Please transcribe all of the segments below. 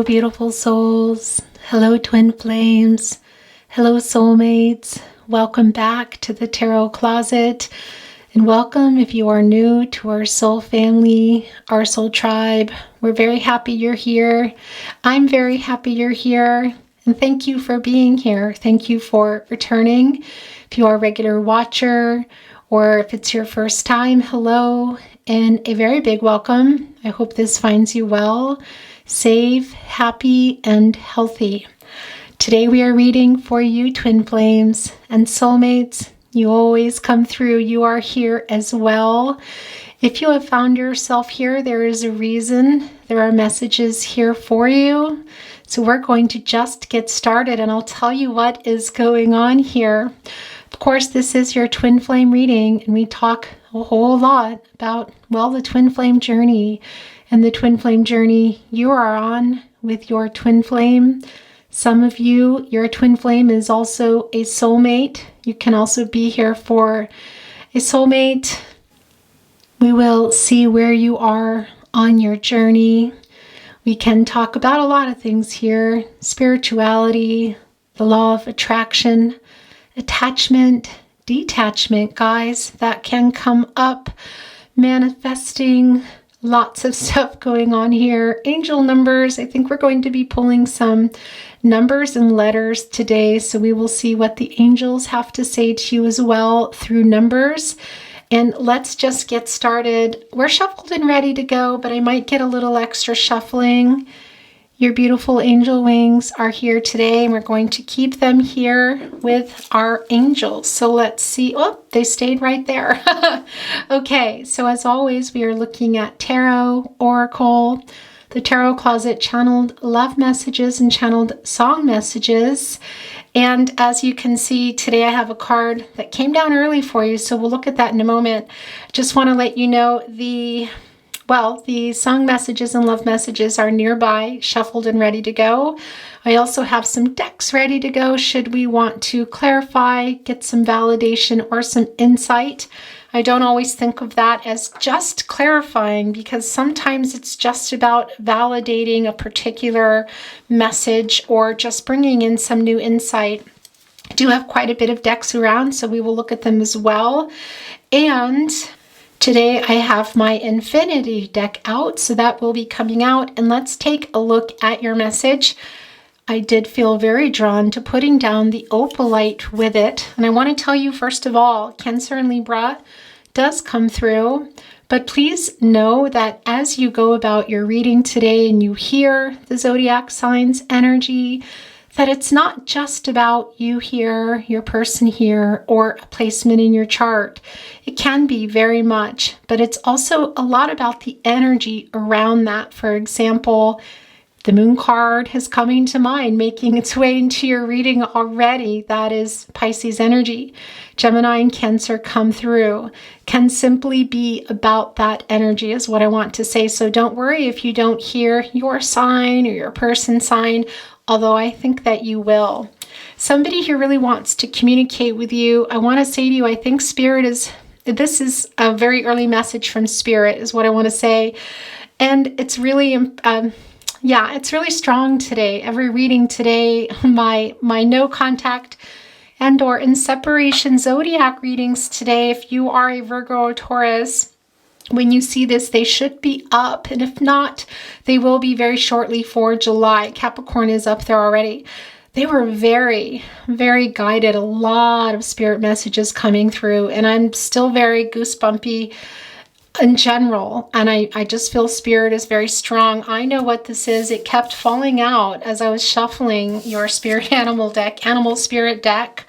beautiful souls. Hello, twin flames. Hello, soulmates. Welcome back to the Tarot Closet. And welcome if you are new to our soul family, our soul tribe. We're very happy you're here. I'm very happy you're here. And thank you for being here. Thank you for returning. If you are a regular watcher or if it's your first time, hello and a very big welcome. I hope this finds you well, safe, happy, and healthy. Today we are reading for you, twin flames and soulmates. You always come through. You are here as well. If you have found yourself here, there is a reason. There are messages here for you. So we're going to just get started and I'll tell you what is going on here. Of course, this is your twin flame reading and we talk a whole lot about, well, the twin flame journey and the twin flame journey you are on with your twin flame. Some of you, your twin flame is also a soulmate. You can also be here for a soulmate. We will see where you are on your journey. We can talk about a lot of things here. Spirituality, the law of attraction, attachment, detachment, guys, that can come up. Manifesting, lots of stuff going on here. Angel numbers. I think we're going to be pulling some numbers and letters today. So we will see what the angels have to say to you as well through numbers. And let's just get started. We're shuffled and ready to go, but I might get a little extra shuffling. Your beautiful angel wings are here today, and we're going to keep them here with our angels. So let's see. Oh, they stayed right there. Okay, so as always, we are looking at tarot, oracle, the tarot closet, channeled love messages and channeled song messages. And as you can see, today I have a card that came down early for you, so we'll look at that in a moment. Just want to let you know the song messages and love messages are nearby, shuffled and ready to go. I also have some decks ready to go should we want to clarify, get some validation or some insight. I don't always think of that as just clarifying because sometimes it's just about validating a particular message or just bringing in some new insight. I do have quite a bit of decks around, so we will look at them as well. And today I have my Infinity deck out, so that will be coming out. And let's take a look at your message. I did feel very drawn to putting down the opalite with it. And I want to tell you, first of all, Cancer and Libra does come through. But please know that as you go about your reading today and you hear the Zodiac signs energy, that it's not just about you here, your person here, or a placement in your chart. It can be very much, but it's also a lot about the energy around that. For example, the Moon card is coming to mind, making its way into your reading already. That is Pisces energy. Gemini and Cancer come through. Can simply be about that energy is what I want to say. So don't worry if you don't hear your sign or your person sign, although I think that you will. Somebody here really wants to communicate with you. I want to say to you, I think this is a very early message from Spirit is what I want to say. And it's really, it's really strong today. Every reading today, my no contact and or in separation Zodiac readings today, if you are a Virgo or Taurus, when you see this, they should be up. And if not, they will be very shortly for July. Capricorn is up there already. They were very, very guided. A lot of spirit messages coming through. And I'm still very goosebumpy in general. And I just feel spirit is very strong. I know what this is. It kept falling out as I was shuffling your spirit animal deck, animal spirit deck.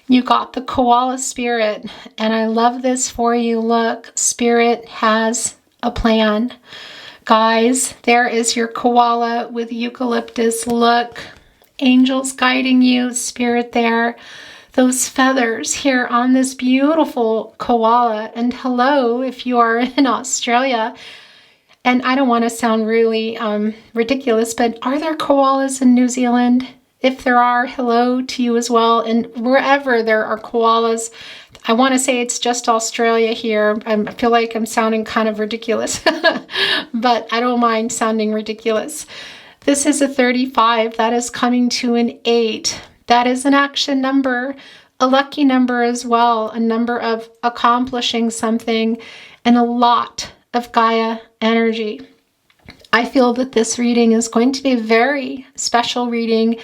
You got the koala spirit, and I love this for you. Look, Spirit has a plan. Guys, there is your koala with eucalyptus. Look, angels guiding you, Spirit there. Those feathers here on this beautiful koala. And hello, if you are in Australia. And I don't want to sound really ridiculous, but are there koalas in New Zealand? If there are, hello to you as well. And wherever there are koalas, I want to say it's just Australia here. I feel like I'm sounding kind of ridiculous, but I don't mind sounding ridiculous. This is a 35. That is coming to an 8. That is an action number, a lucky number as well, a number of accomplishing something, and a lot of Gaia energy. I feel that this reading is going to be a very special reading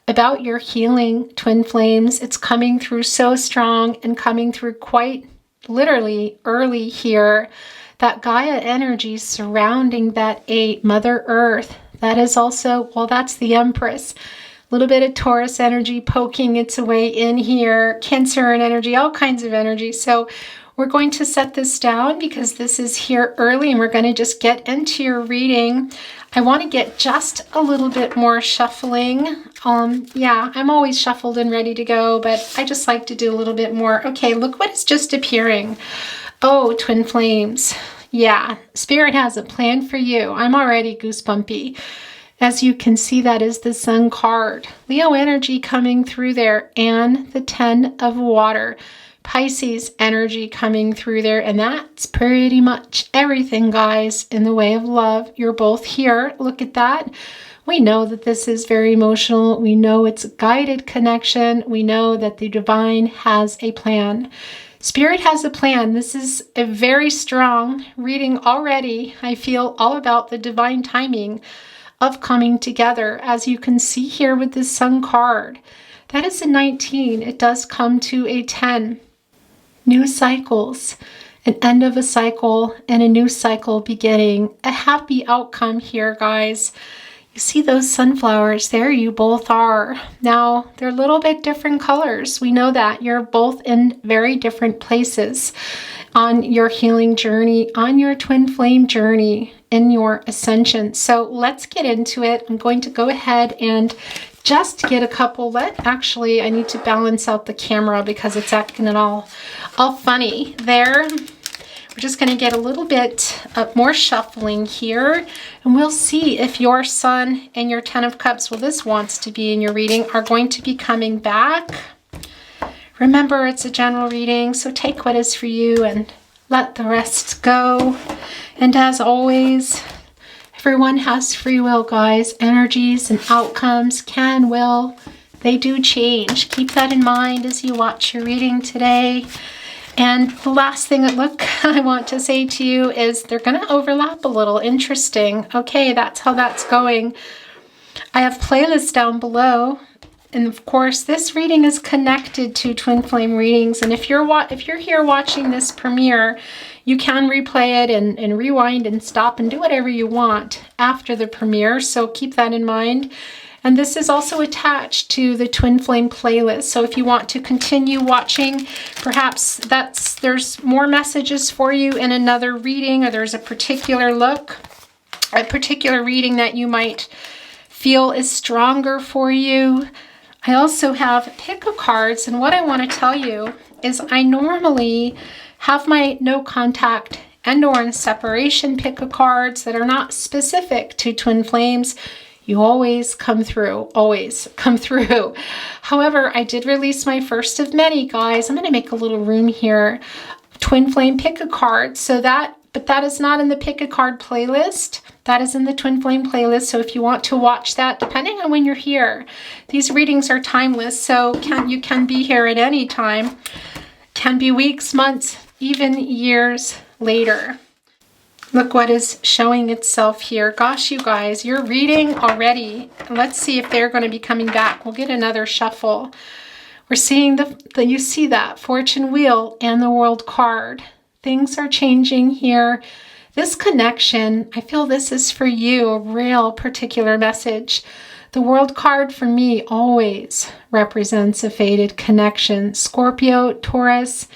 about your healing, twin flames. It's coming through so strong and coming through quite literally early here. That Gaia energy surrounding that 8, Mother Earth. That is also, well, that's the Empress. A little bit of Taurus energy poking its way in here, Cancer and energy, all kinds of energy. So we're going to set this down because this is here early and we're going to just get into your reading. I want to get just a little bit more shuffling. Yeah, I'm always shuffled and ready to go, but I just like to do a little bit more. Okay, look what is just appearing. Oh, twin flames. Yeah, Spirit has a plan for you. I'm already goosebumpy. As you can see, that is the Sun card. Leo energy coming through there and the 10 of water. Pisces energy coming through there, and that's pretty much everything, guys, in the way of love. You're both here. Look at that. We know that this is very emotional. We know it's a guided connection. We know that the divine has a plan. Spirit has a plan. This is a very strong reading already. I feel all about the divine timing of coming together. As you can see here with this Sun card, that is a 19. It does come to a 10. New cycles, an end of a cycle and a new cycle beginning. A happy outcome here, guys. You see those sunflowers? There you both are. Now, they're a little bit different colors. We know that. You're both in very different places on your healing journey, on your twin flame journey, in your ascension. So let's get into it. I'm going to go ahead and just get a couple. Actually, I need to balance out the camera because it's acting all funny there. We're just going to get a little bit more shuffling here, and we'll see if your Sun and your 10 of Cups, well, this wants to be in your reading, are going to be coming back. Remember, it's a general reading, so take what is for you and let the rest go. And as always, everyone has free will, guys. Energies and outcomes can, will, they do change. Keep that in mind as you watch your reading today. And the last thing I want to say to you is they're going to overlap a little. Interesting. Okay, that's how that's going. I have playlists down below. And of course, this reading is connected to twin flame readings. And if you're here watching this premiere, you can replay it and rewind and stop and do whatever you want after the premiere. So keep that in mind. And this is also attached to the twin flame playlist. So if you want to continue watching, perhaps there's more messages for you in another reading, or there's a particular reading that you might feel is stronger for you. I also have pick a cards, and what I want to tell you is I normally have my no contact and or in separation pick a cards that are not specific to twin flames. You always come through, always come through. However, I did release my first of many, guys. I'm going to make a little room here. Twin flame pick a card, but that is not in the pick a card playlist. That is in the twin flame playlist. So if you want to watch that, depending on when you're here, these readings are timeless. So you can be here at any time. Can be weeks, months, even years later. Look what is showing itself here. Gosh, you guys, you're reading already. Let's see if they're going to be coming back. We'll get another shuffle. We're seeing you see that Fortune Wheel and the World card. Things are changing here. This connection, I feel this is for you, a real particular message. The World card for me always represents a fated connection. Scorpio, Taurus,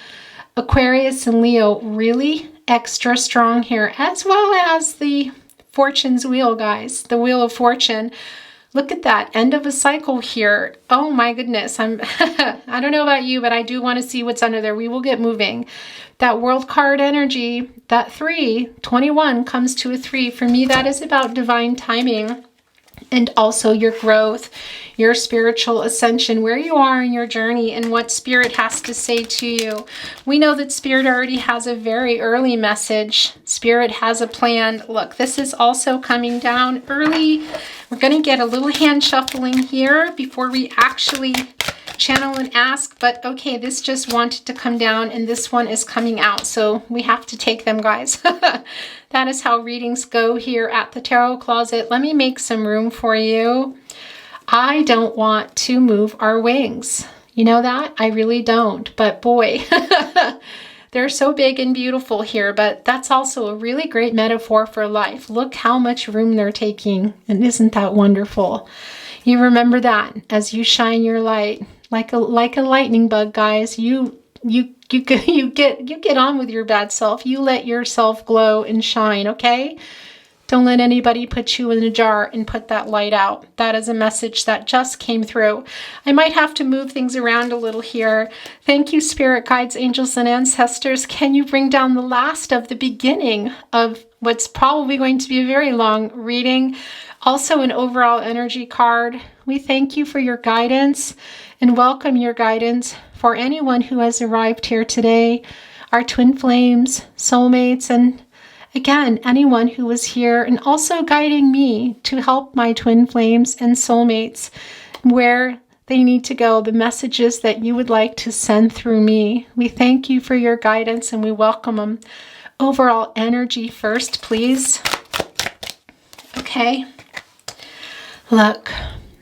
Aquarius, and Leo really extra strong here, as well as the Fortune's Wheel, guys, the Wheel of Fortune. Look at that end of a cycle here. Oh my goodness. I don't know about you, but I do want to see what's under there. We will get moving. That World card energy, that 3, 21 comes to a 3. For me, that is about divine timing. and also your growth, your spiritual ascension, where you are in your journey and what Spirit has to say to you. We know that Spirit already has a very early message. Spirit has a plan. Look, this is also coming down early. We're going to get a little hand shuffling here before we actually channel and ask, but okay, this just wanted to come down and this one is coming out, so we have to take them, guys. That is how readings go here at the Tarot Closet. Let me make some room for you. I don't want to move our wings. You know that? I really don't, but boy, they're so big and beautiful here, but that's also a really great metaphor for life. Look how much room they're taking, and isn't that wonderful? You remember that as you shine your light like a lightning bug, guys. You get on with your bad self. You let yourself glow and shine, okay? Don't let anybody put you in a jar and put that light out. That is a message that just came through. I might have to move things around a little here. Thank you, Spirit Guides, Angels, and Ancestors. Can you bring down the last of the beginning of what's probably going to be a very long reading? Also an overall energy card. We thank you for your guidance and welcome your guidance for anyone who has arrived here today, our twin flames, soulmates, and again, anyone who was here and also guiding me to help my twin flames and soulmates where they need to go, the messages that you would like to send through me. We thank you for your guidance and we welcome them. Overall energy first, please. Okay. Look,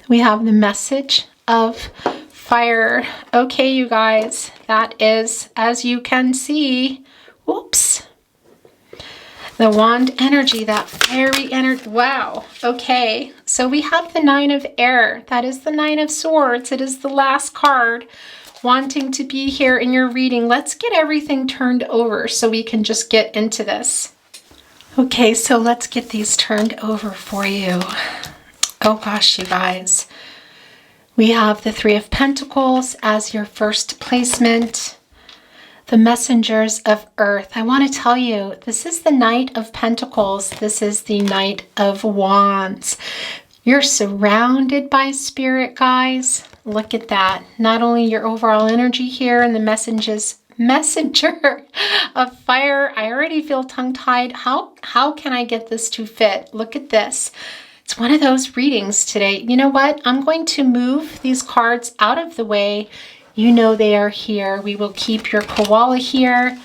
we have the message of fire. Okay, you guys, that is, as you can see, whoops, the wand energy, that fiery energy. Wow. Okay, so we have the Nine of Air. That is the Nine of Swords. It is the last card wanting to be here in your reading. Let's get everything turned over so we can just get into this. Okay, so let's get these turned over for you. Oh gosh, you guys. We have the Three of Pentacles as your first placement. The Messengers of Earth. I want to tell you, this is the Knight of Pentacles. This is the Knight of Wands. You're surrounded by Spirit, guys. Look at that. Not only your overall energy here and the messenger of fire. I already feel tongue-tied. How can I get this to fit? Look at this. It's one of those readings today. You know what? I'm going to move these cards out of the way. You know they are here. We will keep your koala here.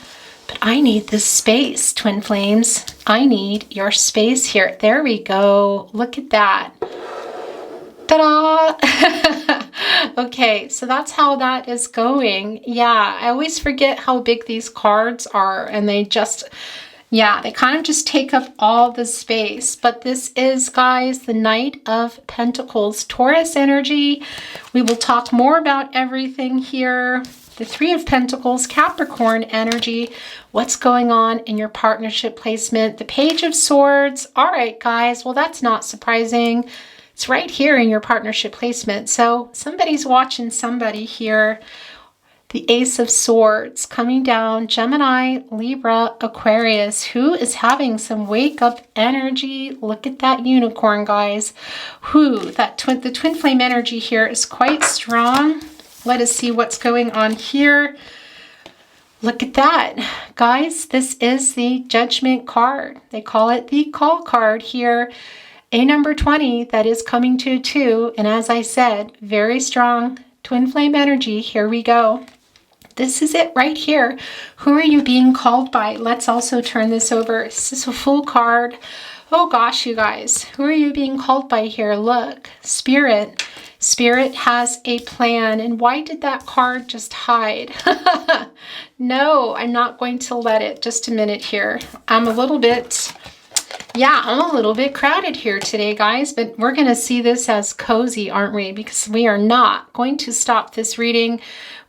But I need this space, twin flames. I need your space here. There we go. Look at that. Ta-da! Okay, so that's how that is going. Yeah, I always forget how big these cards are, and they just... yeah, they kind of just take up all the space. But this is, guys, the Knight of Pentacles, Taurus energy. We will talk more about everything here. The Three of Pentacles, Capricorn energy. What's going on in your partnership placement? The Page of Swords. All right, guys. Well, that's not surprising. It's right here in your partnership placement. So somebody's watching somebody here. The Ace of Swords coming down, Gemini, Libra, Aquarius. Who is having some wake up energy? Look at that unicorn, guys. The twin flame energy here is quite strong. Let us see what's going on here. Look at that. Guys, this is the Judgment card. They call it the Call card here. A number 20 that is coming to 2. And as I said, very strong twin flame energy. Here we go. This is it right here. Who are you being called by? Let's also turn this over. This is a full card. Oh gosh, you guys. Who are you being called by here? Look, Spirit. Spirit has a plan. And why did that card just hide? No, I'm not going to let it. Just a minute here. I'm a little bit crowded here today, guys, but we're going to see this as cozy, aren't we? Because we are not going to stop this reading.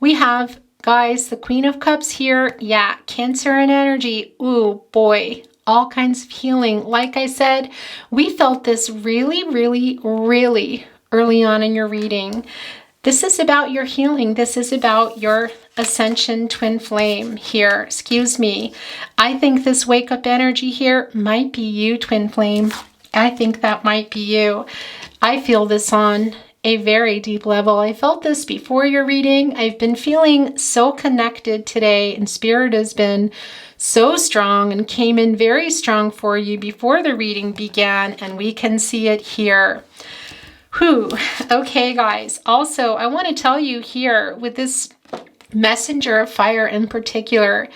We have, guys, the Queen of Cups here. Yeah, Cancer and energy. Ooh, boy, all kinds of healing. Like I said, we felt this really, really, really early on in your reading. This is about your healing. This is about your ascension twin flame here. Excuse me. I think this wake up energy here might be you, twin flame. I think that might be you. I feel this on a very deep level. I felt this before your reading. I've been feeling so connected today, and Spirit has been so strong and came in very strong for you before the reading began, and we can see it here. Whew. Okay, guys. Also, I want to tell you here with this messenger of fire in particular,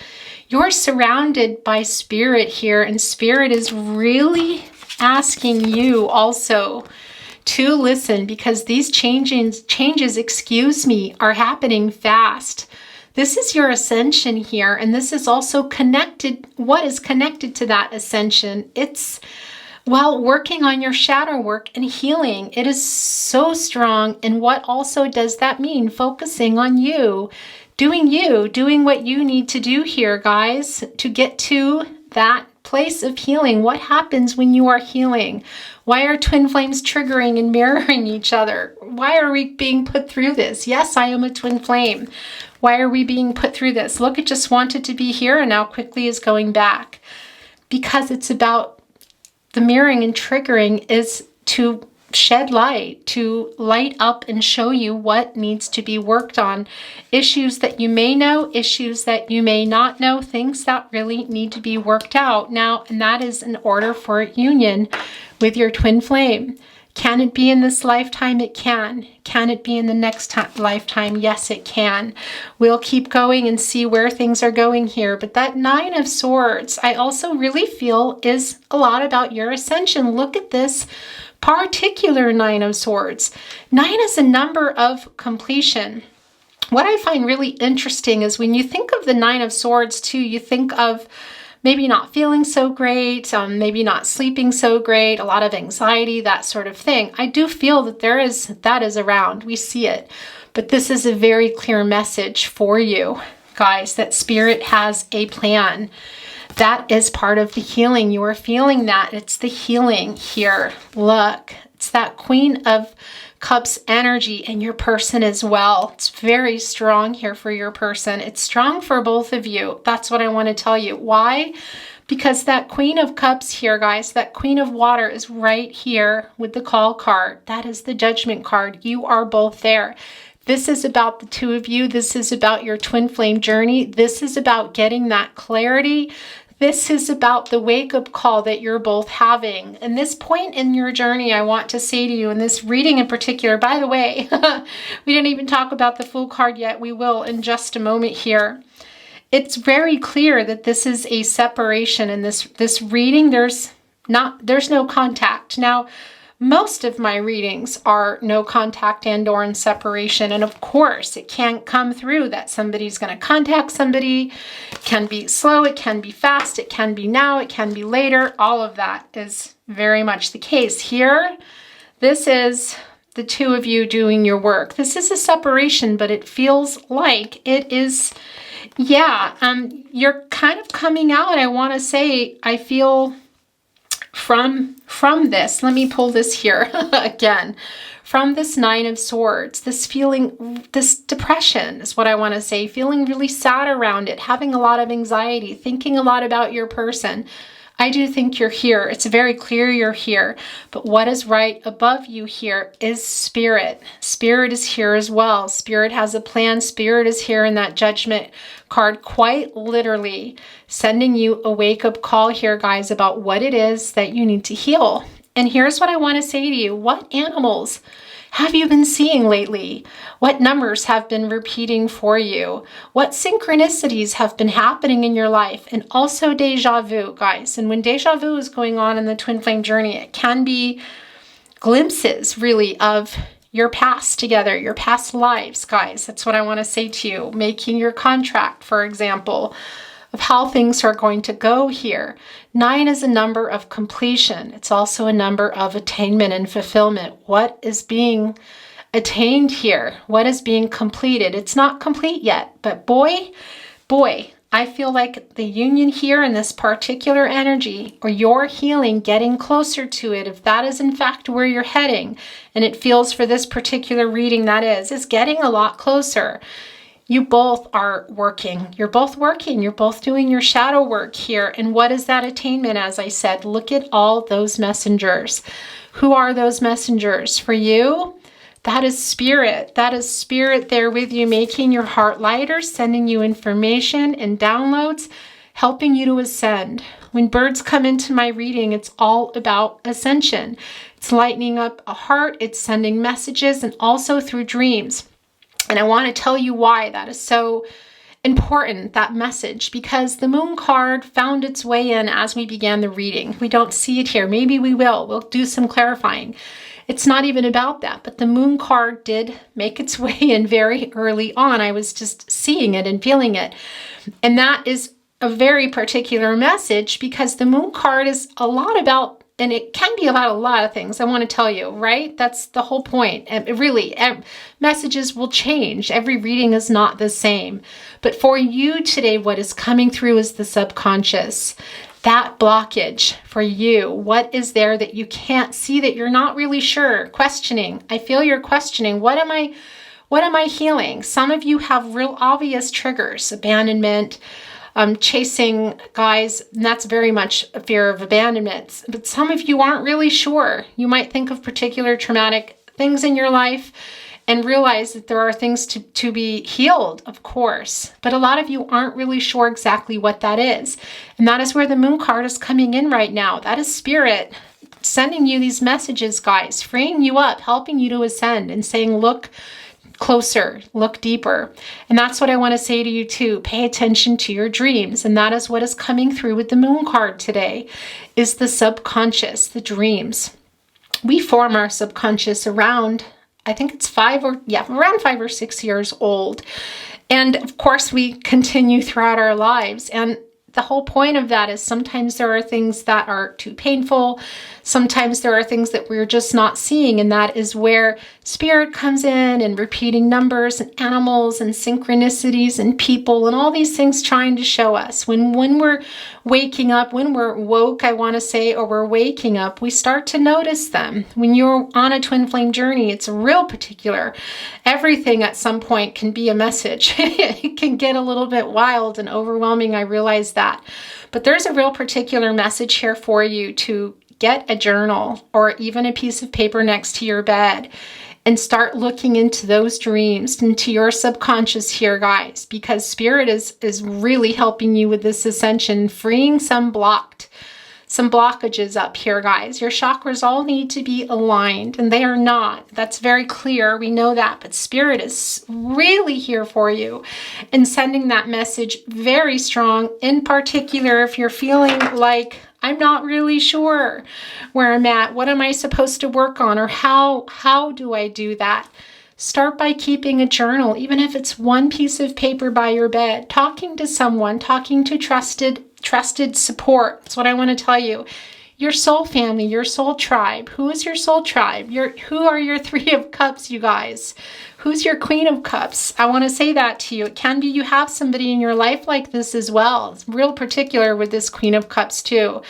you're surrounded by Spirit here, and Spirit is really asking you also to listen, because these changes, are happening fast. This is your ascension here, and this is also connected. What is connected to that ascension? It's, well, working on your shadow work and healing. It is so strong. And what also does that mean? Focusing on you, doing what you need to do here, guys, to get to that place of healing. What happens when you are healing? Why are twin flames triggering and mirroring each other? Why are we being put through this? Yes, I am a twin flame. Why are we being put through this? Look, it just wanted to be here and now quickly is going back. Because it's about the mirroring and triggering is to shed light, to light up and show you what needs to be worked on. Issues that you may know, issues that you may not know, things that really need to be worked out now, and that is in order for union with your twin flame. Can it be in this lifetime? It can. Can it be in the next lifetime? Yes, it can. We'll keep going and see where things are going here. But that Nine of Swords, I also really feel is a lot about your ascension. Look at this particular Nine of Swords. 9 is a number of completion. What I find really interesting is when you think of the Nine of Swords too, you think of maybe not feeling so great, maybe not sleeping so great, a lot of anxiety, that sort of thing. I do feel that that is around. We see it. But this is a very clear message for you, guys, that Spirit has a plan. That is part of the healing. You are feeling that. It's the healing here. Look, it's that Queen of Cups energy and your person as well. It's very strong here for your person. It's strong for both of you. That's what I want to tell you. Why? Because that Queen of Cups here, guys, that Queen of Water is right here with the call card. That is the Judgment card. You are both there. This is about the two of you. This is about your twin flame journey. This is about getting that clarity. This is about the wake-up call that you're both having. And this point in your journey, I want to say to you, in this reading in particular, by the way, we didn't even talk about the Fool card yet. We will in just a moment here. It's very clear that this is a separation in this reading. There's no contact. Now, most of my readings are no contact and or in separation. And of course, it can come through that somebody's going to contact somebody. It can be slow, it can be fast, it can be now, it can be later. All of that is very much the case. Here, this is the two of you doing your work. This is a separation, but it feels like it is, yeah, you're kind of coming out. I want to say, I feel from this, let me pull this here again, from this Nine of Swords, this feeling, this depression is what I want to say, feeling really sad around it, having a lot of anxiety, thinking a lot about your person. I do think you're here. It's very clear you're here. But what is right above you here is Spirit. Spirit is here as well. Spirit has a plan. Spirit is here in that Judgment card, quite literally sending you a wake-up call here, guys, about what it is that you need to heal. And here's what I want to say to you. What animals have you been seeing lately? What numbers have been repeating for you? What synchronicities have been happening in your life? And also deja vu, guys. And when deja vu is going on in the twin flame journey, it can be glimpses, really, of your past together, your past lives, guys. That's what I want to say to you. Making your contract, for example, of how things are going to go here. 9 is a number of completion. It's also a number of attainment and fulfillment. What is being attained here? What is being completed? It's not complete yet, but boy, I feel like the union here in this particular energy, or your healing, getting closer to it, if that is in fact where you're heading, and it feels for this particular reading that is getting a lot closer. You both are working. You're both working. You're both doing your shadow work here. And what is that attainment? As I said, look at all those messengers. Who are those messengers for you? That is spirit. That is spirit there with you, making your heart lighter, sending you information and downloads, helping you to ascend. When birds come into my reading, it's all about ascension. It's lightening up a heart. It's sending messages, and also through dreams. And I want to tell you why that is so important, that message, because the moon card found its way in as we began the reading. We don't see it here. Maybe we will. We'll do some clarifying. It's not even about that, but the moon card did make its way in very early on. I was just seeing it and feeling it. And that is a very particular message, because the moon card is a lot about, and it can be about a lot of things, I want to tell you, right? That's the whole point. And really, messages will change. Every reading is not the same. But for you today, what is coming through is the subconscious. That blockage for you. What is there that you can't see, that you're not really sure? Questioning. I feel you're questioning. What am I healing? Some of you have real obvious triggers. Abandonment, chasing guys, and that's very much a fear of abandonment. But some of you aren't really sure. You might think of particular traumatic things in your life and realize that there are things to be healed, of course. But a lot of you aren't really sure exactly what that is. And that is where the moon card is coming in right now. That is spirit sending you these messages, guys, freeing you up, helping you to ascend, and saying, look closer, look deeper. And that's what I want to say to you too. Pay attention to your dreams. And that is what is coming through with the moon card today, is the subconscious, the dreams. We form our subconscious around, I think it's around 5 or 6 years old. And of course we continue throughout our lives. And the whole point of that is sometimes there are things that are too painful. Sometimes there are things that we're just not seeing. And that is where spirit comes in, and repeating numbers and animals and synchronicities and people and all these things trying to show us. When we're waking up, when we're woke, I want to say, or we're waking up, we start to notice them. When you're on a twin flame journey, it's real particular. Everything at some point can be a message. It can get a little bit wild and overwhelming. I realize that. But there's a real particular message here for you to get a journal or even a piece of paper next to your bed and start looking into those dreams, into your subconscious here, guys, because spirit is really helping you with this ascension, freeing some blockages up here, guys. Your chakras all need to be aligned, and they are not. That's very clear. We know that, but spirit is really here for you and sending that message very strong. In particular, if you're feeling like, I'm not really sure where I'm at, what am I supposed to work on, or how do I do that? Start by keeping a journal, even if it's one piece of paper by your bed, talking to someone, talking to trusted support. That's what I want to tell you. Your soul family, your soul tribe. Who is your soul tribe? Who are your 3 of Cups, you guys? Who's your Queen of Cups? I want to say that to you. It can be you have somebody in your life like this as well. It's real particular with this Queen of Cups too.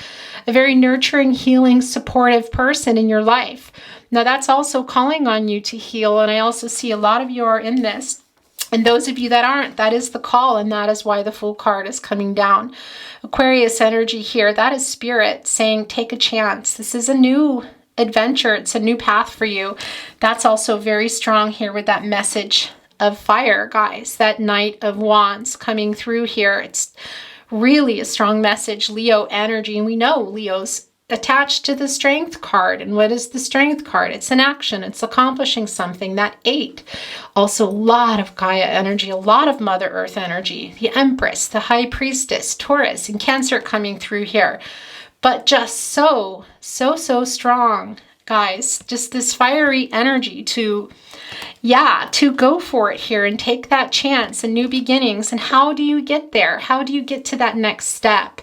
A very nurturing, healing, supportive person in your life. Now that's also calling on you to heal. And I also see a lot of you are in this. And those of you that aren't, that is the call, and that is why the Fool card is coming down. Aquarius energy here, that is spirit saying, take a chance. This is a new adventure. It's a new path for you. That's also very strong here with that message of fire, guys. That Knight of Wands coming through here. It's really a strong message, Leo energy. And we know Leo's attached to the Strength card. And what is the Strength card? It's an action. It's accomplishing something. That 8. Also a lot of Gaia energy, a lot of Mother Earth energy. The Empress, the High Priestess, Taurus, and Cancer coming through here. But just so strong, guys. Just this fiery energy to go for it here and take that chance and new beginnings. And how do you get there? How do you get to that next step?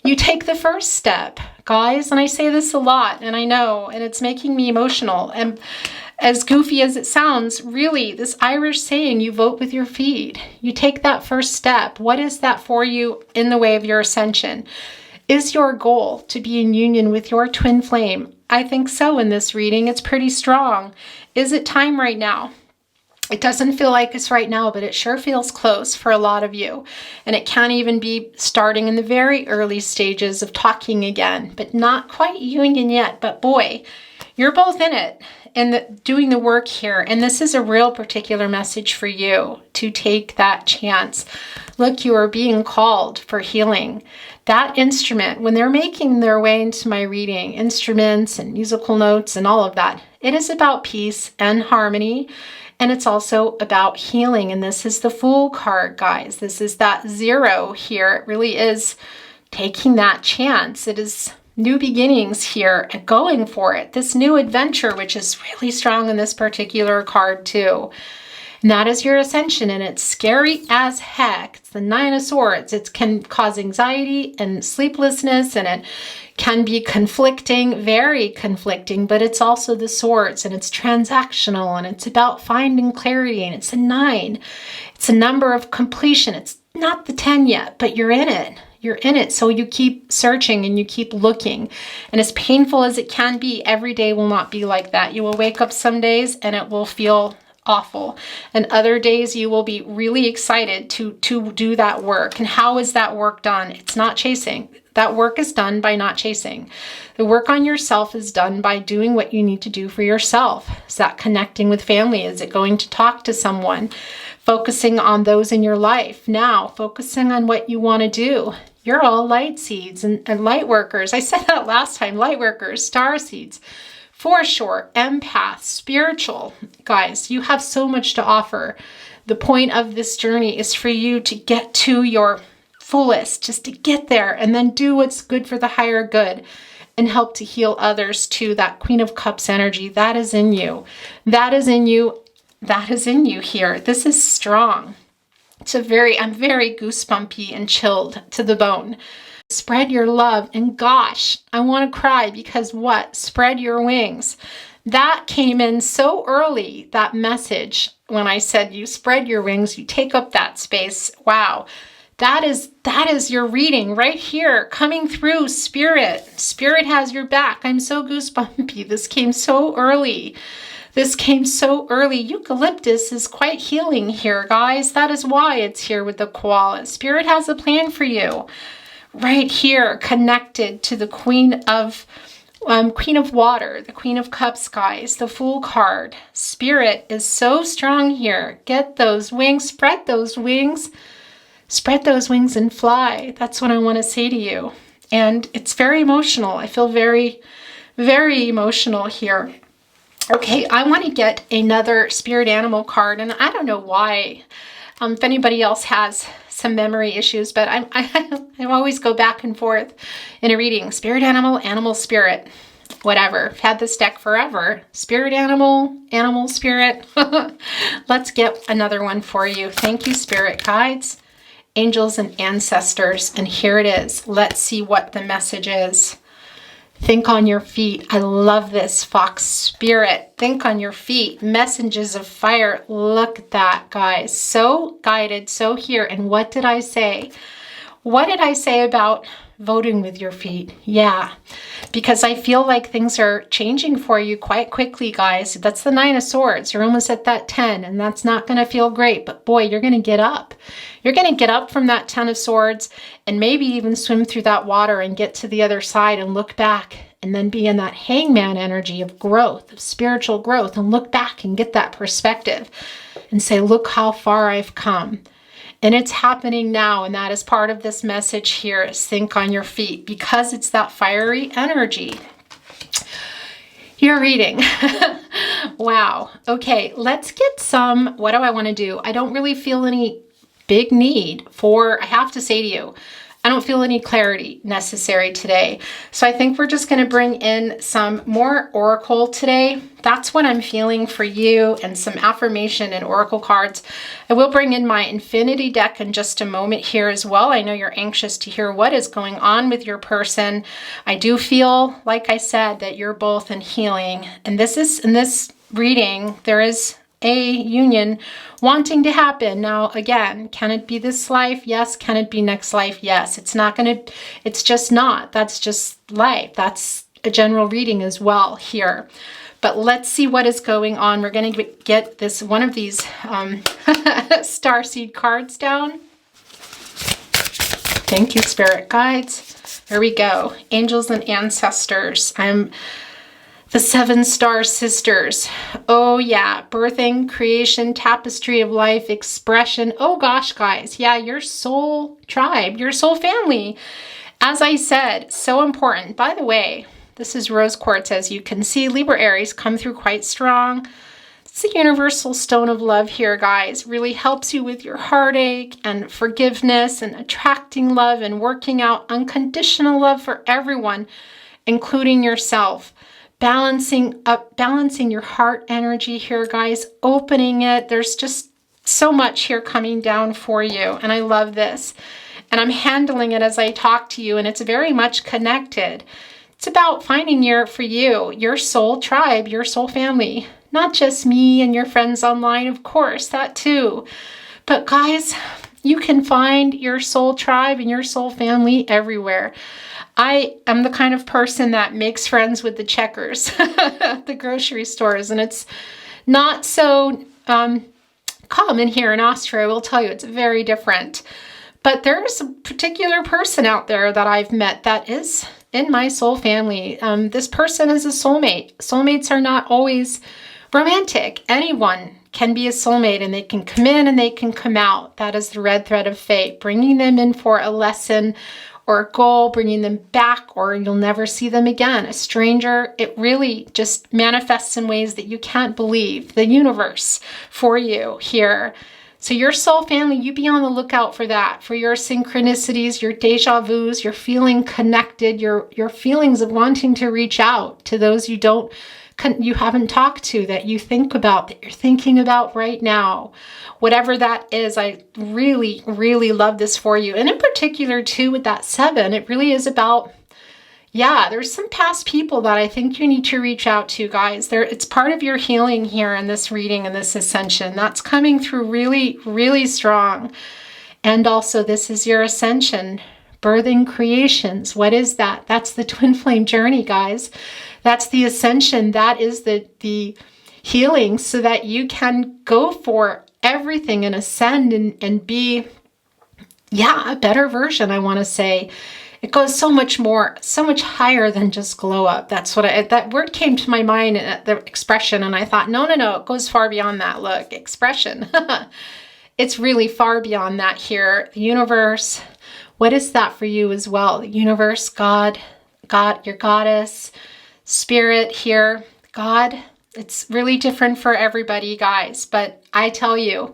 You take the first step, guys. And I say this a lot, and I know, and it's making me emotional. And as goofy as it sounds, really, this Irish saying, you vote with your feet. You take that first step. What is that for you in the way of your ascension? Is your goal to be in union with your twin flame? I think so in this reading. It's pretty strong. Is it time right now? It doesn't feel like it's right now, but it sure feels close for a lot of you. And it can even be starting in the very early stages of talking again, but not quite union yet. But boy, you're both in it and doing the work here. And this is a real particular message for you to take that chance. Look, you are being called for healing. That instrument, when they're making their way into my reading, instruments and musical notes and all of that, it is about peace and harmony. And it's also about healing. And this is the Fool card, guys. This is that 0 here. It really is taking that chance. It is new beginnings here and going for it. This new adventure, which is really strong in this particular card too. And that is your ascension. And it's scary as heck. It's the 9 of Swords. It can cause anxiety and sleeplessness, and it can be conflicting, very conflicting, but it's also the Swords, and it's transactional, and it's about finding clarity, and it's a 9. It's a number of completion. It's not the 10 yet, but you're in it. You're in it. So you keep searching and you keep looking. And as painful as it can be, every day will not be like that. You will wake up some days and it will feel awful. And other days you will be really excited to do that work. And how is that work done? It's not chasing. That work is done by not chasing. The work on yourself is done by doing what you need to do for yourself. Is that connecting with family? Is it going to talk to someone? Focusing on those in your life. Now, focusing on what you want to do. You're all light seeds and light workers. I said that last time. Light workers, star seeds. For sure, empath, spiritual. Guys, you have so much to offer. The point of this journey is for you to get to your fullest, just to get there and then do what's good for the higher good and help to heal others too. That Queen of Cups energy, that is in you. That is in you. That is in you here. This is strong. I'm very goosebumpy and chilled to the bone. Spread your love. And gosh, I want to cry because what? Spread your wings. That came in so early, that message, when I said you spread your wings, you take up that space. Wow. That is your reading right here, coming through, Spirit. Spirit has your back. I'm so goosebumpy. This came so early. This came so early. Eucalyptus is quite healing here, guys. That is why it's here with the koala. Spirit has a plan for you. Right here, connected to the Queen of Water, the Queen of Cups, guys, the Fool card. Spirit is so strong here. Get those wings, spread those wings and fly. That's what I want to say to you. And it's very emotional. I feel very, very emotional here. Okay, I want to get another spirit animal card, and I don't know why. If anybody else has some memory issues, but I always go back and forth in a reading. Spirit animal, animal spirit, whatever. I've had this deck forever. Spirit animal, animal spirit. Let's get another one for you. Thank you, spirit guides, angels, and ancestors. And here it is. Let's see what the message is. Think on your feet. I love this, Fox Spirit. Think on your feet. Messages of fire. Look at that, guys. So guided, so here. And what did I say? What did I say about voting with your feet? Yeah, because I feel like things are changing for you quite quickly, guys. That's the 9 of Swords. You're almost at that 10, and that's not going to feel great. But boy, you're going to get up. You're going to get up from that 10 of Swords and maybe even swim through that water and get to the other side and look back and then be in that hangman energy of growth, of spiritual growth, and look back and get that perspective and say, look how far I've come. And it's happening now, and that is part of this message here, is think on your feet, because it's that fiery energy. You're reading. Wow. Okay, let's get some, what do I want to do? I don't really feel any big need for, I have to say to you, I don't feel any clarity necessary today. So I think we're just going to bring in some more oracle today. That's what I'm feeling for you, and some affirmation and oracle cards. I will bring in my infinity deck in just a moment here as well. I know you're anxious to hear what is going on with your person. I do feel, like I said, that you're both in healing. And this is, in this reading, there is a union wanting to happen. Now, again, can it be this life? Yes. Can it be next life? Yes. It's not going to, it's just not. That's just life. That's a general reading as well here. But let's see what is going on. We're going to get this one of these starseed cards down. Thank you, spirit guides. There we go. Angels and ancestors. I'm the 7 star sisters. Oh yeah, birthing, creation, tapestry of life, expression. Oh gosh, guys. Yeah, your soul tribe, your soul family. As I said, so important. By the way, this is rose quartz, as you can see. Libra Aries come through quite strong. It's the universal stone of love here, guys. Really helps you with your heartache and forgiveness and attracting love and working out unconditional love for everyone, including yourself. Balancing your heart energy here, guys. Opening it. There's just so much here coming down for you. And I love this. And I'm handling it as I talk to you, and it's very much connected. It's about finding your soul tribe, your soul family. Not just me and your friends online, of course, that too. But guys, you can find your soul tribe and your soul family everywhere. I am the kind of person that makes friends with the checkers at the grocery stores, and it's not so common here in Austria. I will tell you, it's very different. But there's a particular person out there that I've met that is in my soul family. This person is a soulmate. Soulmates are not always romantic. Anyone can be a soulmate, and they can come in and they can come out. That is the red thread of fate, bringing them in for a lesson or a goal, bringing them back, or you'll never see them again. A stranger, it really just manifests in ways that you can't believe. The universe for you here. So your soul family, you be on the lookout for that, for your synchronicities, your deja vus, your feeling connected, your feelings of wanting to reach out to those you haven't talked to, that you think about, that you're thinking about right now. Whatever that is, I really, really love this for you. And in particular, too, with that 7, it really is about, yeah, there's some past people that I think you need to reach out to, guys. It's part of your healing here in this reading and this ascension. That's coming through really, really strong. And also, this is your ascension, birthing creations. What is that? That's the twin flame journey, guys. That's the ascension. That is the healing, so that you can go for everything and ascend and be, yeah, a better version, I want to say. It goes so much more, so much higher than just glow up. That's what that word came to my mind, the expression, and I thought, no, it goes far beyond that. Look, expression. It's really far beyond that here. The universe, what is that for you as well? The universe, God, your goddess, spirit here, God. It's really different for everybody, guys. But I tell you,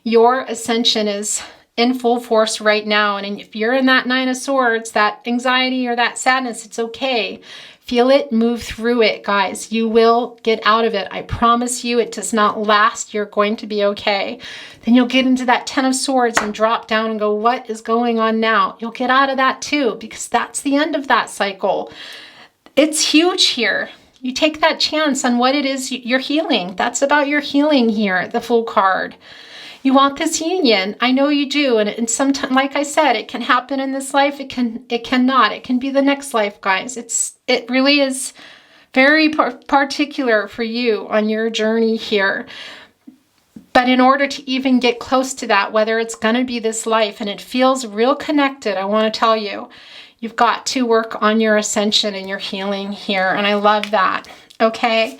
your ascension is in full force right now. And if you're in that 9 of Swords, that anxiety or that sadness, it's okay. Feel it, move through it, guys. You will get out of it. I promise you, it does not last. You're going to be okay. Then you'll get into that 10 of Swords and drop down and go, what is going on now? You'll get out of that too, because that's the end of that cycle. It's huge here. You take that chance on what it is you're healing. That's about your healing here, the Fool card. You want this union. I know you do. And sometimes, like I said, it can happen in this life. It cannot. It can be the next life, guys. It really is very particular for you on your journey here. But in order to even get close to that, whether it's going to be this life, and it feels real connected, I want to tell you, you've got to work on your ascension and your healing here. And I love that. Okay.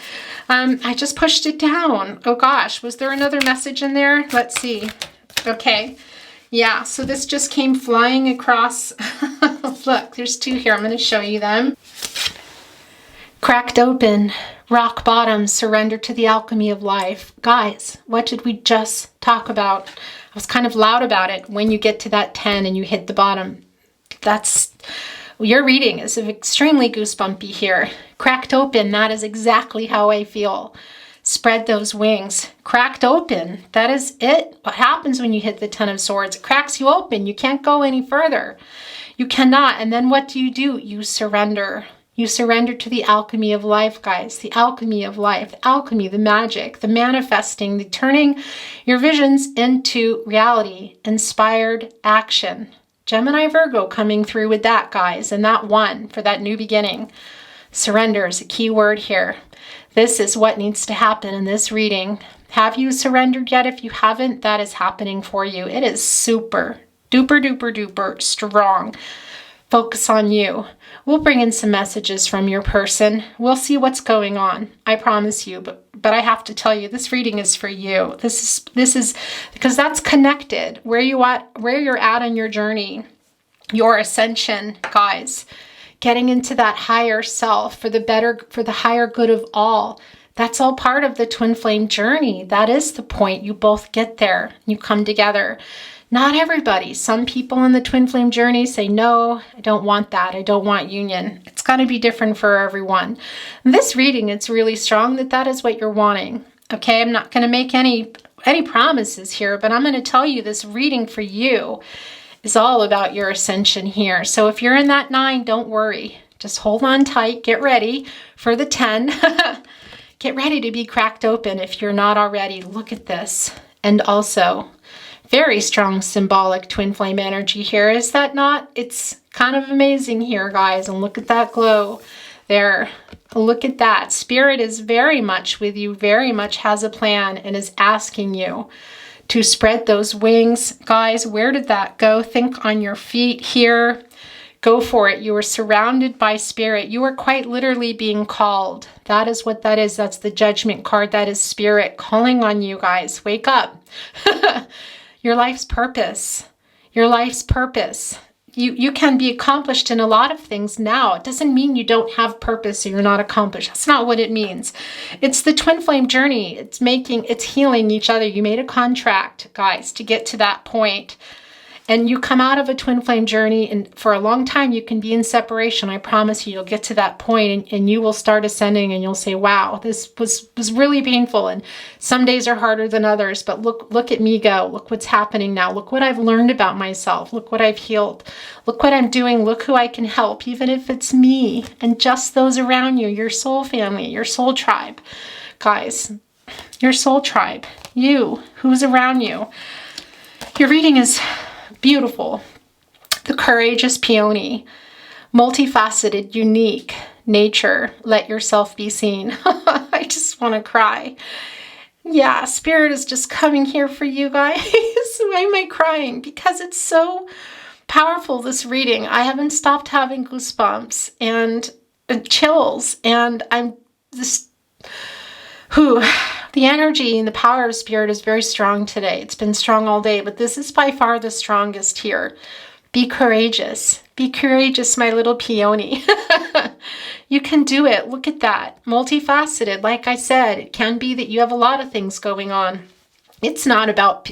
I just pushed it down. Oh gosh, was there another message in there? Let's see. Okay. Yeah, so this just came flying across. Look, there's 2 here. I'm going to show you them. Cracked open, rock bottom, surrender to the alchemy of life. Guys, what did we just talk about? I was kind of loud about it. When you get to that 10 and you hit the bottom, your reading is extremely goosebumpy here. Cracked open, that is exactly how I feel. Spread those wings. Cracked open, that is it. What happens when you hit the 10 of Swords? It cracks you open. You can't go any further. You cannot. And then what do? You surrender. You surrender to the alchemy of life, guys. The alchemy of life. The alchemy, the magic, the manifesting, the turning your visions into reality. Inspired action. Gemini, Virgo coming through with that, guys. And that 1 for that new beginning. Surrender is a key word here. This is what needs to happen in this reading. Have you surrendered yet? If you haven't, that is happening for you. It is super duper duper duper strong. Focus on you. We'll bring in some messages from your person. We'll see what's going on. I promise you. But I have to tell you, this reading is for you. This is because that's connected. Where you're at on your journey, your ascension, guys. Getting into that higher self for the higher good of all. That's all part of the twin flame journey. That is the point. You both get there. You come together. Not everybody. Some people in the twin flame journey say, no, I don't want that. I don't want union. It's going to be different for everyone. In this reading, it's really strong that is what you're wanting. Okay, I'm not going to make any promises here, but I'm going to tell you this reading for you is all about your ascension here. So if you're in that 9, don't worry. Just hold on tight. Get ready for the 10. Get ready to be cracked open if you're not already. Look at this. And also, very strong symbolic twin flame energy here. Is that not? It's kind of amazing here, guys. And look at that glow there. Look at that. Spirit is very much with you, very much has a plan and is asking you to spread those wings. Guys, where did that go? Think on your feet here. Go for it. You are surrounded by spirit. You are quite literally being called. That is what that is. That's the judgment card. That is spirit calling on you, guys. Wake up. Your life's purpose. Your life's purpose. You can be accomplished in a lot of things now. It doesn't mean you don't have purpose or you're not accomplished. That's not what it means. It's the twin flame journey. It's healing each other. You made a contract, guys, to get to that point. And you come out of a twin flame journey, and for a long time you can be in separation. I promise you, you'll get to that point and you will start ascending and you'll say, wow, this was really painful. And some days are harder than others, but look at me go. Look what's happening now. Look what I've learned about myself. Look what I've healed. Look what I'm doing. Look who I can help, even if it's me and just those around you, your soul family, your soul tribe. Guys, your soul tribe, you, who's around you. Your reading is beautiful. The courageous peony, multifaceted, unique nature. Let yourself be seen. I just want to cry. Yeah, spirit is just coming here for you guys. Why am I crying? Because it's so powerful, this reading. I haven't stopped having goosebumps and chills, and I'm just the energy and the power of spirit is very strong today. It's been strong all day, but this is by far the strongest here. Be courageous. Be courageous, my little peony. You can do it. Look at that. Multifaceted. Like I said, it can be that you have a lot of things going on. It's not about,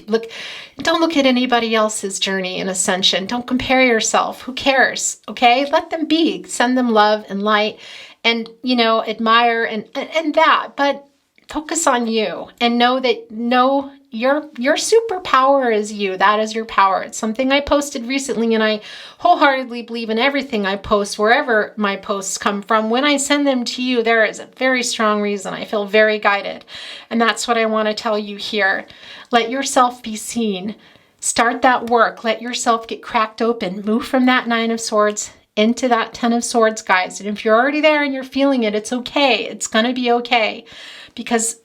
don't look at anybody else's journey and ascension. Don't compare yourself. Who cares? Okay? Let them be. Send them love and light and, admire and that. But focus on you and know your superpower is you. That is your power. It's something I posted recently, and I wholeheartedly believe in everything I post, wherever my posts come from. When I send them to you, there is a very strong reason. I feel very guided. And that's what I want to tell you here. Let yourself be seen. Start that work. Let yourself get cracked open. Move from that 9 of Swords into that 10 of Swords, guys. And if you're already there and you're feeling it, it's okay. It's going to be okay. Because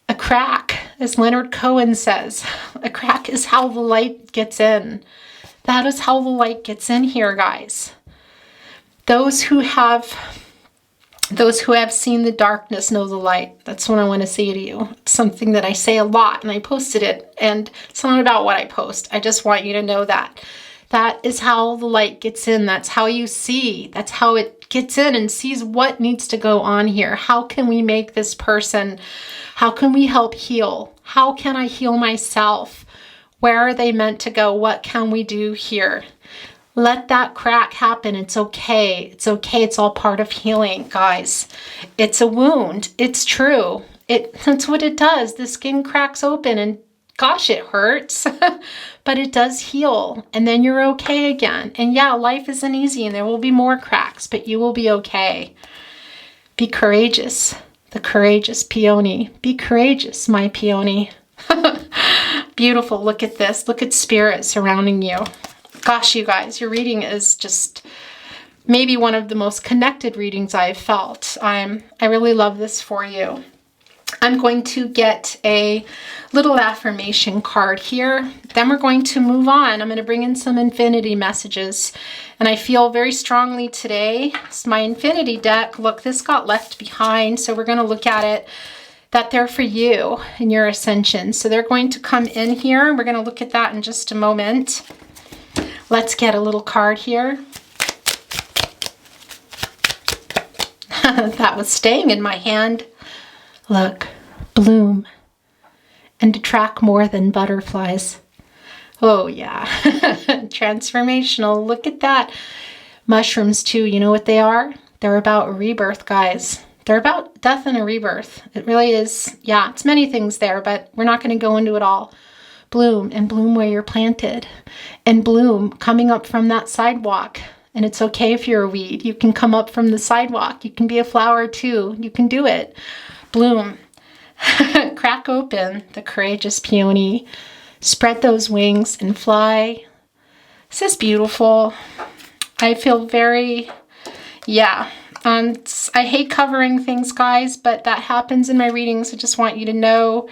a crack, as Leonard Cohen says, a crack is how the light gets in. That is how the light gets in here, guys. Those who have seen the darkness know the light. That's what I want to say to you. It's something that I say a lot, and I posted it, and it's not about what I post. I just want you to know that. That is how the light gets in. That's how you see. That's how it gets in and sees what needs to go on here. How can we make this person? How can we help heal? How can I heal myself? Where are they meant to go? What can we do here? Let that crack happen. It's okay. It's okay. It's all part of healing, guys. It's a wound. It's true. That's what it does. The skin cracks open and gosh, it hurts, but it does heal, and then you're okay again. And yeah, life isn't easy, and there will be more cracks, but you will be okay. Be courageous, the courageous peony. Be courageous, my peony. Beautiful. Look at this. Look at spirit surrounding you. Gosh, you guys, your reading is just maybe one of the most connected readings I've felt. I really love this for you. I'm going to get a little affirmation card here. Then we're going to move on. I'm going to bring in some infinity messages. And I feel very strongly today, it's my infinity deck. Look, this got left behind. So we're going to look at it, that they're for you in your ascension. So they're going to come in here. We're going to look at that in just a moment. Let's get a little card here. That was staying in my hand. Look, bloom and attract more than butterflies. Oh yeah, transformational. Look at that. Mushrooms too, you know what they are? They're about a rebirth, guys. They're about death and a rebirth. It really is. Yeah, it's many things there, but we're not going to go into it all. Bloom and bloom where you're planted, and bloom coming up from that sidewalk. And it's okay if you're a weed. You can come up from the sidewalk. You can be a flower too. You can do it. Bloom. Crack open the courageous peony. Spread those wings and fly. This is beautiful. I feel very, yeah. I hate covering things, guys, but that happens in my readings. I just want you to know.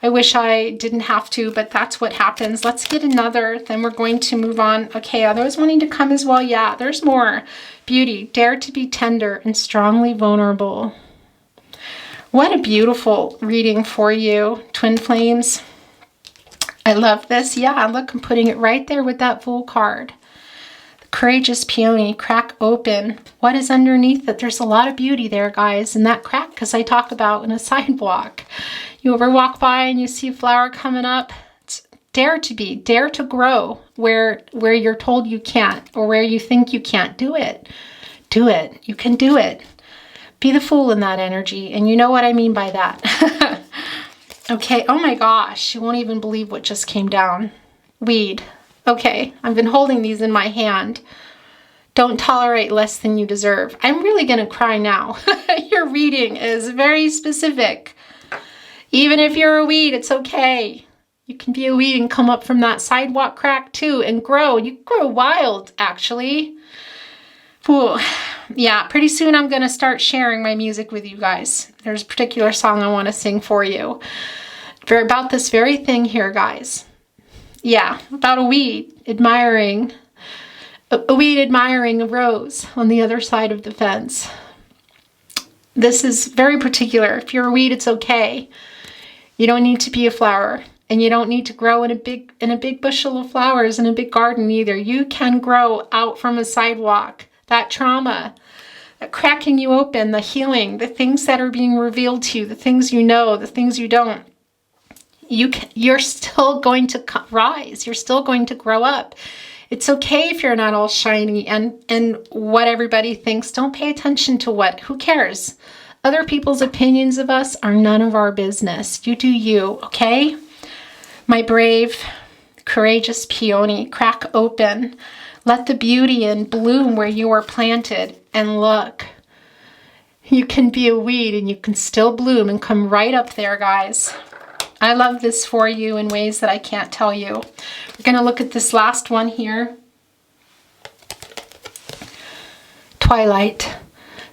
I wish I didn't have to, but that's what happens. Let's get another, then we're going to move on. Okay, are those wanting to come as well? Yeah, there's more. Beauty, dare to be tender and strongly vulnerable. What a beautiful reading for you, Twin Flames. I love this. Yeah, look, I'm putting it right there with that Fool card. The courageous peony, crack open. What is underneath it? There's a lot of beauty there, guys. And that crack, because I talk about in a sidewalk. You ever walk by and you see a flower coming up? It's dare to grow where you're told you can't, or where you think you can't. Do it. Do it. You can do it. Be the fool in that energy. And you know what I mean by that. Okay. Oh my gosh. You won't even believe what just came down. Weed. Okay. I've been holding these in my hand. Don't tolerate less than you deserve. I'm really going to cry now. Your reading is very specific. Even if you're a weed, it's okay. You can be a weed and come up from that sidewalk crack too and grow. You grow wild, actually. Ooh. Yeah, pretty soon I'm going to start sharing my music with you guys. There's a particular song I want to sing for you. About this very thing here, guys. Yeah, about a weed admiring a rose on the other side of the fence. This is very particular. If you're a weed, it's okay. You don't need to be a flower, and you don't need to grow in a big bushel of flowers in a big garden either. You can grow out from a sidewalk. That trauma, that cracking you open, the healing, the things that are being revealed to you, the things you know, the things you don't. You're still going to rise. You're still going to grow up. It's okay if you're not all shiny and what everybody thinks. Don't pay attention to who cares? Other people's opinions of us are none of our business. You do you, okay? My brave, courageous peony, crack open. Let the beauty in bloom where you are planted. And look, you can be a weed and you can still bloom and come right up there, guys. I love this for you in ways that I can't tell you. We're going to look at this last one here. Twilight.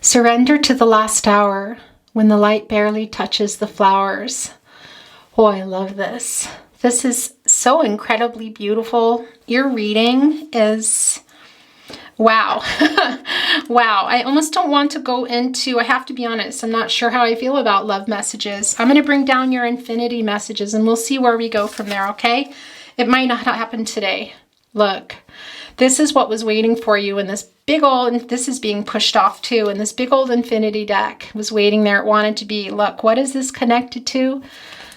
Surrender to the last hour when the light barely touches the flowers. Oh, I love this. This is so incredibly beautiful. Your reading is, wow. Wow. I almost don't want to go into, I have to be honest, I'm not sure how I feel about love messages. I'm going to bring down your infinity messages and we'll see where we go from there, okay? It might not happen today. Look, this is what was waiting for you in this big old, this is being pushed off too, and this big old infinity deck was waiting there. It wanted to be. Look, what is this connected to?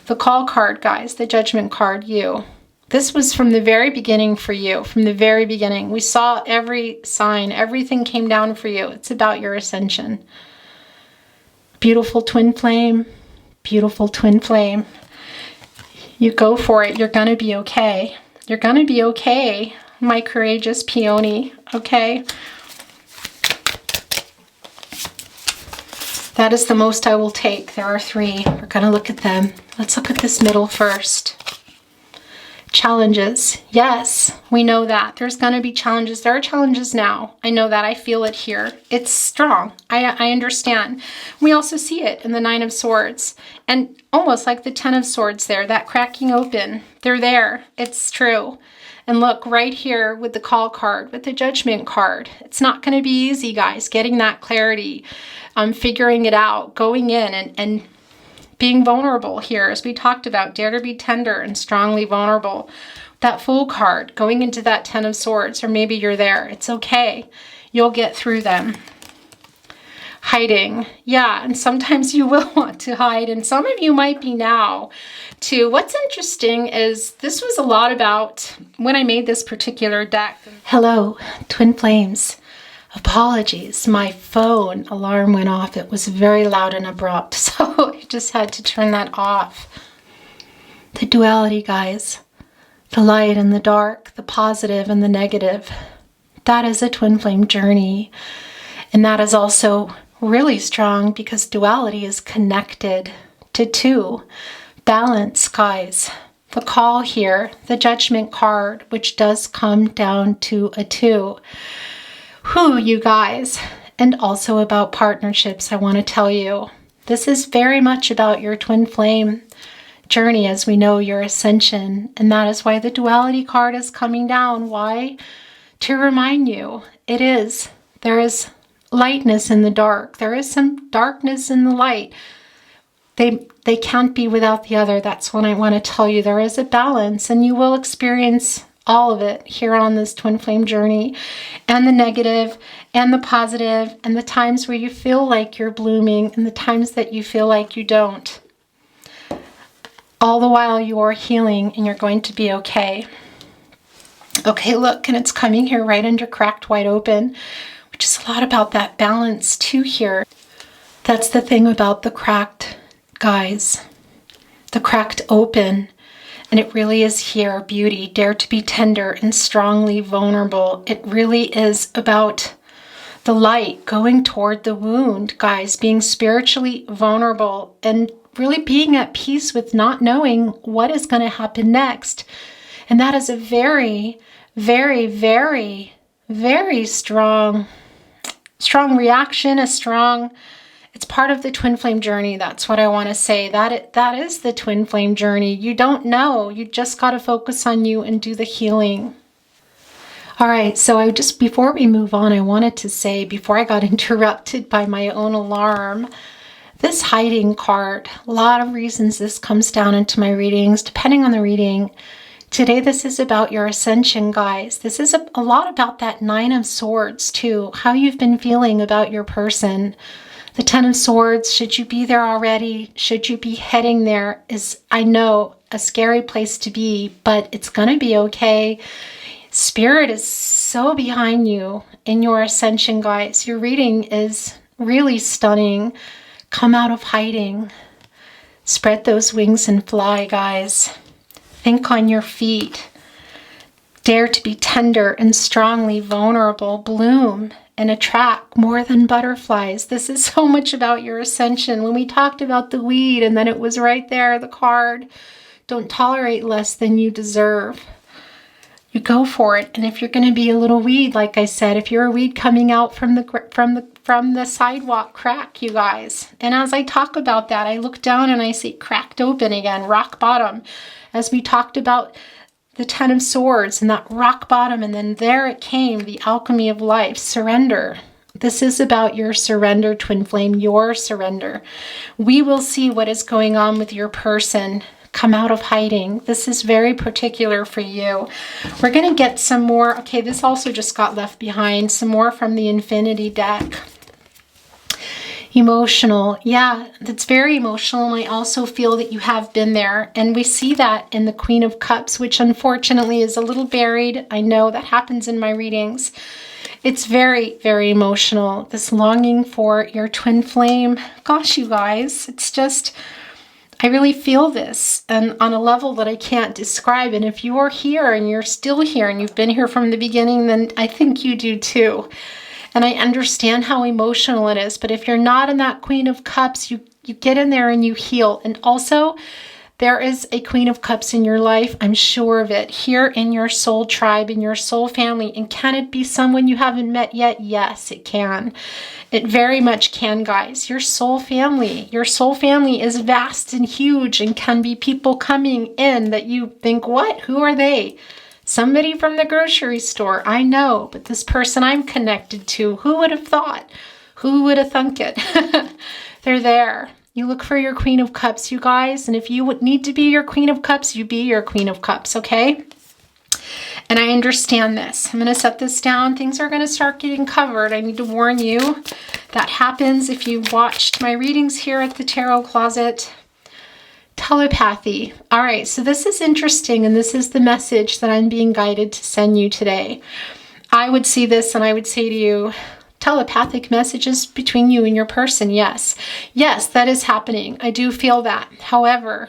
The call card, guys, the judgment card, you. This was from the very beginning for you, from the very beginning. We saw every sign, everything came down for you. It's about your ascension. Beautiful twin flame, beautiful twin flame. You go for it. You're going to be okay. You're going to be okay, my courageous peony, okay? That is the most I will take. There are 3. We're going to look at them. Let's look at this middle first. Challenges. Yes, we know that. There's going to be challenges. There are challenges now. I know that. I feel it here. It's strong. I understand. We also see it in the Nine of Swords. And almost like the Ten of Swords there, that cracking open. They're there. It's true. And look, right here with the call card, with the Judgment card. It's not going to be easy, guys, getting that clarity, figuring it out, going in and being vulnerable here, as we talked about. Dare to be tender and strongly vulnerable. That Fool card, going into that Ten of Swords, or maybe you're there. It's okay. You'll get through them. Hiding. Yeah, and sometimes you will want to hide, and some of you might be now too. What's interesting is this was a lot about when I made this particular deck. Hello, Twin Flames. Apologies, my phone alarm went off. It was very loud and abrupt, so I just had to turn that off. The duality, guys. The light and the dark, the positive and the negative. That is a twin flame journey. And that is also really strong because duality is connected to two. Balance, guys. The call here, the Judgment card, which does come down to a 2. Whew, you guys. And also about partnerships, I want to tell you. This is very much about your twin flame journey, as we know, your ascension. And that is why the duality card is coming down. Why? To remind you, there is lightness in the dark. There is some darkness in the light. They can't be without the other. That's what I want to tell you. There is a balance, and you will experience all of it here on this twin flame journey, and the negative and the positive, and the times where you feel like you're blooming and the times that you feel like you don't. All the while you are healing, and you're going to be okay. Okay, look, and it's coming here right under cracked wide open, which is a lot about that balance too here. That's the thing about the cracked, guys. The cracked open. And it really is here, beauty. Dare to be tender and strongly vulnerable. It really is about the light going toward the wound, guys. Being spiritually vulnerable and really being at peace with not knowing what is going to happen next. And that is a very, very, very, very strong reaction, it's part of the twin flame journey. That's what I want to say. That is the twin flame journey. You don't know. You just got to focus on you and do the healing. All right, so before we move on, I wanted to say, before I got interrupted by my own alarm, this hiding card, a lot of reasons this comes down into my readings, depending on the reading. Today, this is about your ascension, guys. This is a lot about that Nine of Swords, too. How you've been feeling about your person. The Ten of Swords, should you be there already? Should you be heading there? Is, I know, a scary place to be, but it's going to be okay. Spirit is so behind you in your ascension, guys. Your reading is really stunning. Come out of hiding. Spread those wings and fly, guys. Think on your feet. Dare to be tender and strongly vulnerable. Bloom and attract more than butterflies. This is so much about your ascension. When we talked about the weed, and then it was right there, the card, don't tolerate less than you deserve. You go for it. And if you're going to be a little weed, like I said, if you're a weed coming out from the sidewalk crack, you guys. And as I talk about that, I look down and I see cracked open again, rock bottom. As we talked about the Ten of Swords and that rock bottom, and then there it came, the alchemy of life, surrender. This is about your surrender, twin flame, your surrender. We will see what is going on with your person. Come out of hiding. This is very particular for you. We're going to get some more. Okay, this also just got left behind. Some more from the Infinity deck. Emotional. Yeah, that's very emotional. And I also feel that you have been there. And we see that in the Queen of Cups, which unfortunately is a little buried. I know that happens in my readings. It's very, very emotional. This longing for your twin flame. Gosh, you guys, it's just, I really feel this, and on a level that I can't describe. And if you are here and you're still here and you've been here from the beginning, then I think you do too. And I understand how emotional it is. But if you're not in that Queen of Cups, you get in there and you heal. And also There is a Queen of Cups in your life. I'm sure of it. Here in your soul tribe, in your soul family. And can it be someone you haven't met yet? Yes, it can. It very much can, guys. Your soul family. Your soul family is vast and huge and can be people coming in that you think, what? Who are they? Somebody from the grocery store. I know, but this person I'm connected to, who would have thought? Who would have thunk it? They're there. You look for your Queen of Cups, you guys. And if you would need to be your Queen of Cups, you be your Queen of Cups, okay? And I understand this. I'm going to set this down. Things are going to start getting covered. I need to warn you. That happens if you watched my readings here at the Tarot Closet. Telepathy. All right, so this is interesting, and this is the message that I'm being guided to send you today. I would see this and I would say to you, telepathic messages between you and your person. Yes. Yes, that is happening. I do feel that. However,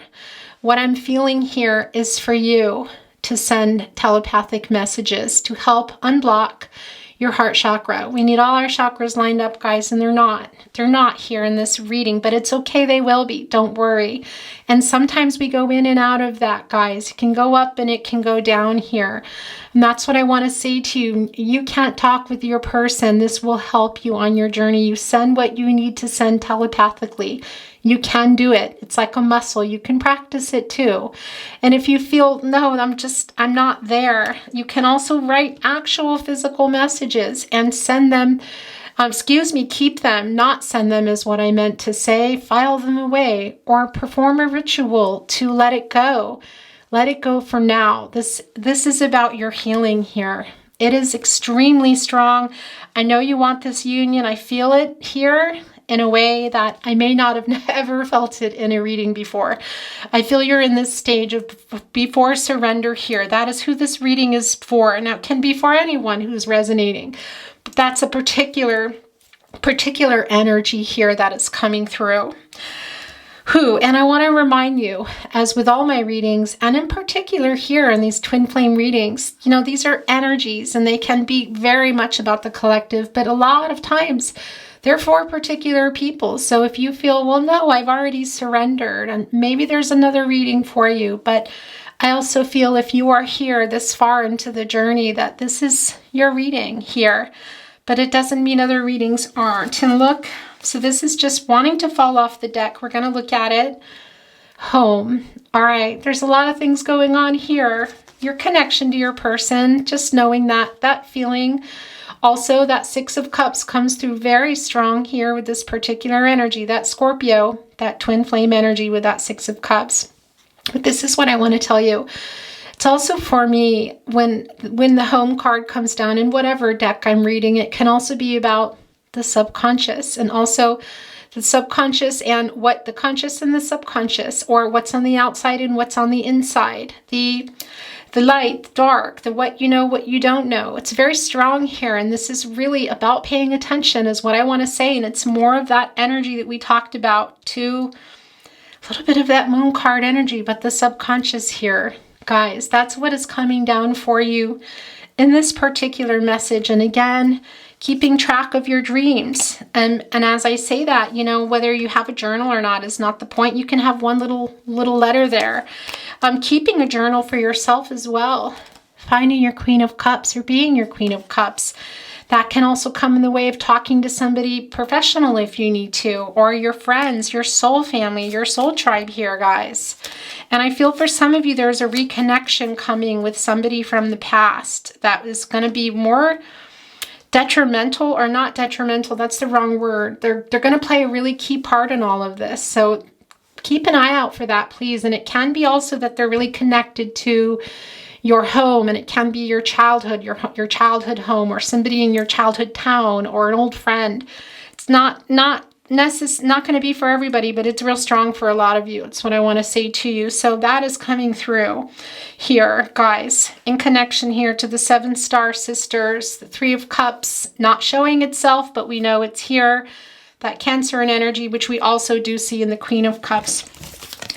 what I'm feeling here is for you to send telepathic messages to help unblock your heart chakra. We need all our chakras lined up, guys, and they're not. They're not here in this reading, but it's okay. They will be. Don't worry. And sometimes we go in and out of that, guys. It can go up and it can go down here. And that's what I want to say to you. You can't talk with your person. This will help you on your journey. You send what you need to send telepathically. You can do it. It's like a muscle. You can practice it too. And if you feel, no, I'm not there, you can also write actual physical messages and send them, keep them, not send them is what I meant to say, file them away, or perform a ritual to let it go. Let it go for now. This is about your healing here. It is extremely strong. I know you want this union. I feel it here in a way that I may not have ever felt it in a reading before. I feel you're in this stage of before surrender here. That is who this reading is for. Now, it can be for anyone who's resonating, but that's a particular energy here that is coming through. And I want to remind you, as with all my readings, and in particular here in these twin flame readings, these are energies and they can be very much about the collective, but a lot of times they're for particular people. So if you feel, well, no, I've already surrendered, and maybe there's another reading for you. But I also feel if you are here this far into the journey, that this is your reading here. But it doesn't mean other readings aren't. And look, so this is just wanting to fall off the deck. We're going to look at it. Home. All right, there's a lot of things going on here. Your connection to your person, just knowing that feeling. Also, that Six of Cups comes through very strong here with this particular energy, that Scorpio, that twin flame energy with that Six of Cups. But this is what I want to tell you. It's also for me, when the home card comes down in whatever deck I'm reading, it can also be about the subconscious, and also the subconscious and what the conscious and the subconscious, or what's on the outside and what's on the inside. The light, the dark, the what you know, what you don't know. It's very strong here, and this is really about paying attention is what I want to say, and it's more of that energy that we talked about to a little bit of that moon card energy, but the subconscious here. Guys, that's what is coming down for you in this particular message. And again, keeping track of your dreams. And as I say that, whether you have a journal or not is not the point. You can have one little letter there. Keeping a journal for yourself as well. Finding your Queen of Cups or being your Queen of Cups. That can also come in the way of talking to somebody professional if you need to, or your friends, your soul family, your soul tribe here, guys. And I feel for some of you, there's a reconnection coming with somebody from the past that is going to be more detrimental, or not detrimental, that's the wrong word. They're going to play a really key part in all of this. So keep an eye out for that, please. And it can be also that they're really connected to your home, and it can be your childhood, your childhood home, or somebody in your childhood town, or an old friend. It's not going to be for everybody, but it's real strong for a lot of you. It's what I want to say to you. So that is coming through here, guys, in connection here to the 7 star sisters, the 3 of Cups, not showing itself, but we know it's here. That Cancer and energy, which we also do see in the Queen of Cups.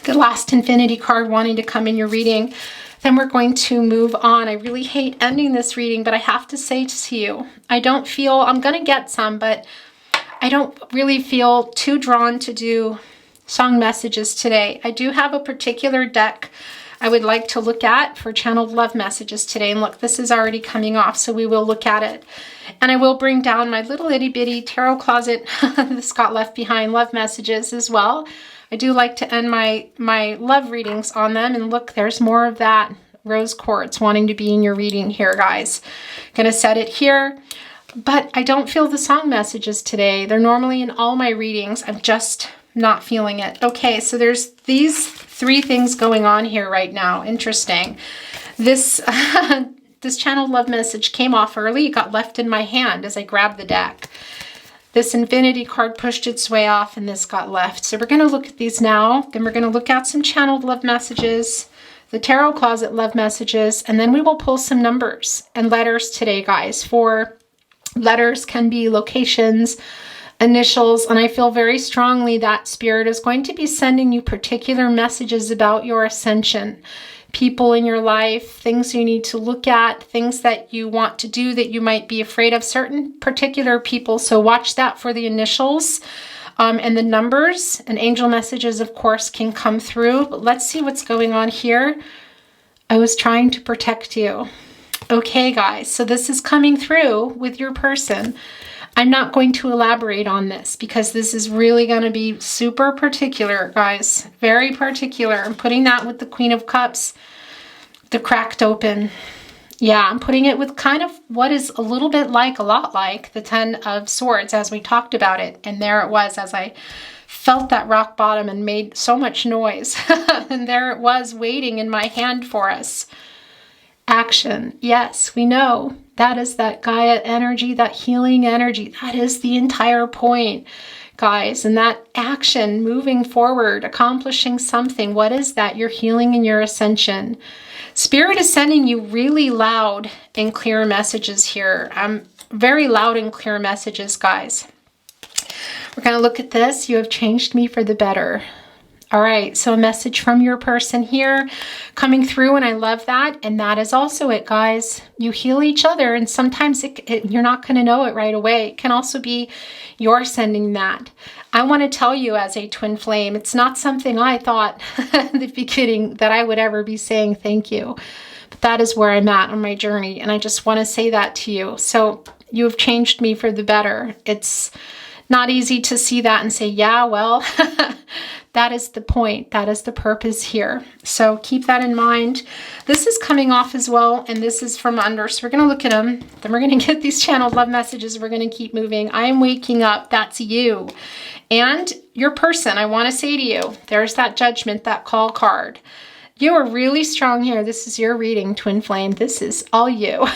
The last Infinity card wanting to come in your reading. Then we're going to move on. I really hate ending this reading, but I have to say to you, I'm going to get some, but I don't really feel too drawn to do song messages today. I do have a particular deck I would like to look at for channeled love messages today. And look, this is already coming off, so we will look at it. And I will bring down my little itty bitty tarot closet, this got left behind, love messages as well. I do like to end my love readings on them. And look, there's more of that rose quartz wanting to be in your reading here, guys. Gonna set it here. But I don't feel the song messages today. They're normally in all my readings. I'm just not feeling it. Okay, so there's these three things going on here right now. Interesting. This this channeled love message came off early. It got left in my hand as I grabbed the deck. This infinity card pushed its way off and this got left. So we're going to look at these now. Then we're going to look at some channeled love messages, the tarot closet love messages, and then we will pull some numbers and letters today, guys. For letters can be locations, initials, and I feel very strongly that Spirit is going to be sending you particular messages about your ascension. People in your life, things you need to look at, things that you want to do that you might be afraid of, certain particular people. So watch that for the initials and the numbers. And angel messages, of course, can come through. But let's see what's going on here. I was trying to protect you. Okay, guys, so this is coming through with your person. I'm not going to elaborate on this because this is really going to be super particular, guys. Very particular. I'm putting that with the Queen of Cups, the cracked open. Yeah, I'm putting it with kind of what is a little bit like, a lot like the Ten of Swords as we talked about it. And there it was as I felt that rock bottom and made so much noise. And there it was waiting in my hand for us. Action. Yes, we know. That is that Gaia energy, that healing energy. That is the entire point, guys. And that action, moving forward, accomplishing something. What is that? Your healing and your ascension. Spirit is sending you really loud and clear messages here. Very loud and clear messages, guys. We're going to look at this. You have changed me for the better. All right, so a message from your person here coming through, and I love that. And that is also it, guys. You heal each other, and sometimes you're not going to know it right away. It can also be you're sending that. I want to tell you as a twin flame, it's not something I thought at the beginning that I would ever be saying thank you. But that is where I'm at on my journey, and I just want to say that to you. So you have changed me for the better. It's not easy to see that and say, yeah, well, that is the point. That is the purpose here. So keep that in mind. This is coming off as well, and this is from under. So we're going to look at them. Then we're going to get these channeled love messages. We're going to keep moving. I am waking up. That's you. And your person, I want to say to you, there's that judgment, that call card. You are really strong here. This is your reading, twin flame. This is all you.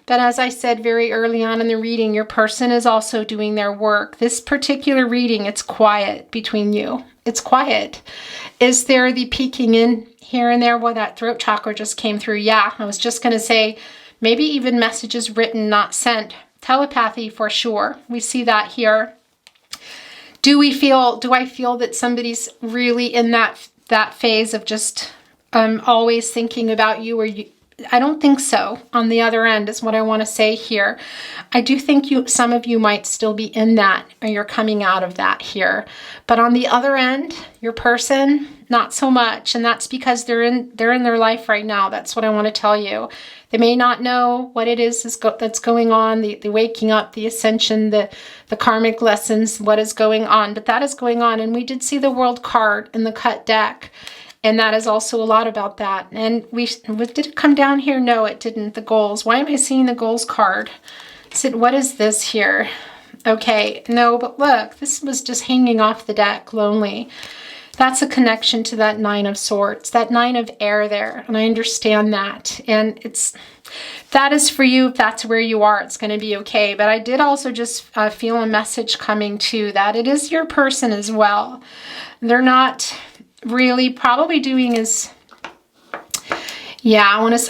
But as I said very early on in the reading, your person is also doing their work. This particular reading, it's quiet between you. It's quiet. Is there the peeking in here and there? Well, that throat chakra just came through. Yeah, I was just going to say maybe even messages written, not sent. Telepathy for sure. We see that here. Do I feel that somebody's really in that phase of just always thinking about you, or you? I don't think so. On the other end is what I want to say here. I do think some of you might still be in that, or you're coming out of that here. But on the other end, your person, not so much. And that's because they're in their life right now. That's what I want to tell you. They may not know what it is that's going on, the waking up, the ascension, the karmic lessons, what is going on. But that is going on. And we did see the World card in the cut deck. And that is also a lot about that. And did it come down here? No, it didn't. The goals. Why am I seeing the goals card? What is this here? Okay, no, but look, this was just hanging off the deck, lonely. That's a connection to that Nine of Swords, that Nine of Air there. And I understand that. And that is for you. If that's where you are, it's going to be okay. But I did also just feel a message coming to that. It is your person as well. They're not really probably doing I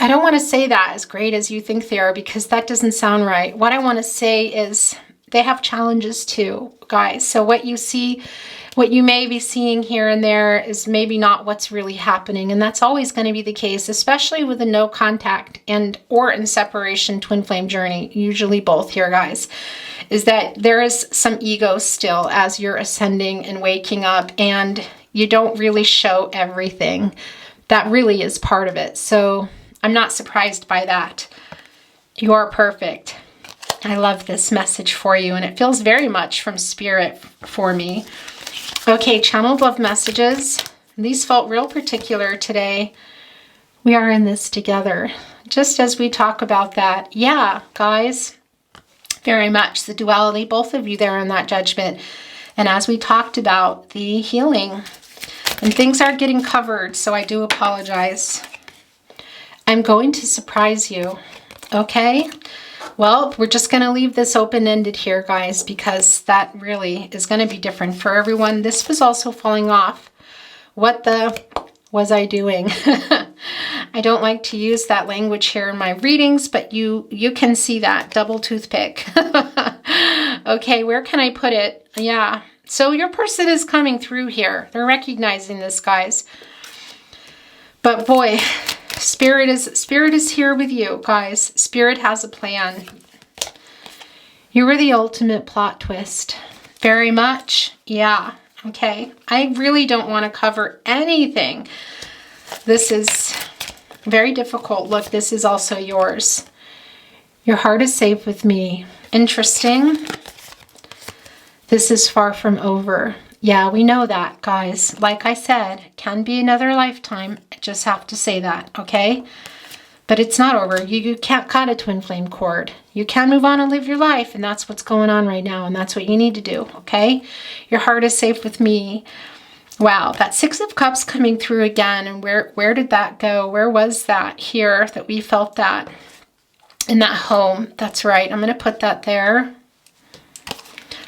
don't want to say that as great as you think they are, because that doesn't sound right. What I want to say is they have challenges too, guys. So what you see What you may be seeing here and there is maybe not what's really happening. And that's always going to be the case, especially with a no contact and or in separation twin flame journey, usually both here, guys, is that there is some ego still as you're ascending and waking up, and you don't really show everything. That really is part of it. So I'm not surprised by that. You're perfect. I love this message for you, and it feels very much from Spirit for me. Okay, channeled love messages. These felt real particular today. We are in this together. Just as we talk about that. Yeah, guys, very much the duality, both of you there in that judgment. And as we talked about the healing, and things are getting covered, so I do apologize. I'm going to surprise you, okay? Well, we're just going to leave this open-ended here, guys, because that really is going to be different for everyone. This was also falling off. What the was I doing? I don't like to use that language here in my readings, but you can see that. Double toothpick. Okay, where can I put it? Yeah. So your person is coming through here. They're recognizing this, guys. But boy, Spirit is here with you, guys. Spirit has a plan. You were the ultimate plot twist. Very much. Yeah. Okay. I really don't want to cover anything. This is very difficult. Look, this is also yours. Your heart is safe with me. Interesting. This is far from over. Yeah, we know that, guys. Like I said, can be another lifetime. I just have to say that, okay? But it's not over. You can't cut a twin flame cord. You can move on and live your life, and that's what's going on right now, and that's what you need to do, okay? Your heart is safe with me. Wow, that Six of Cups coming through again, and where did that go? Where was that here that we felt that in that home? That's right. I'm going to put that there.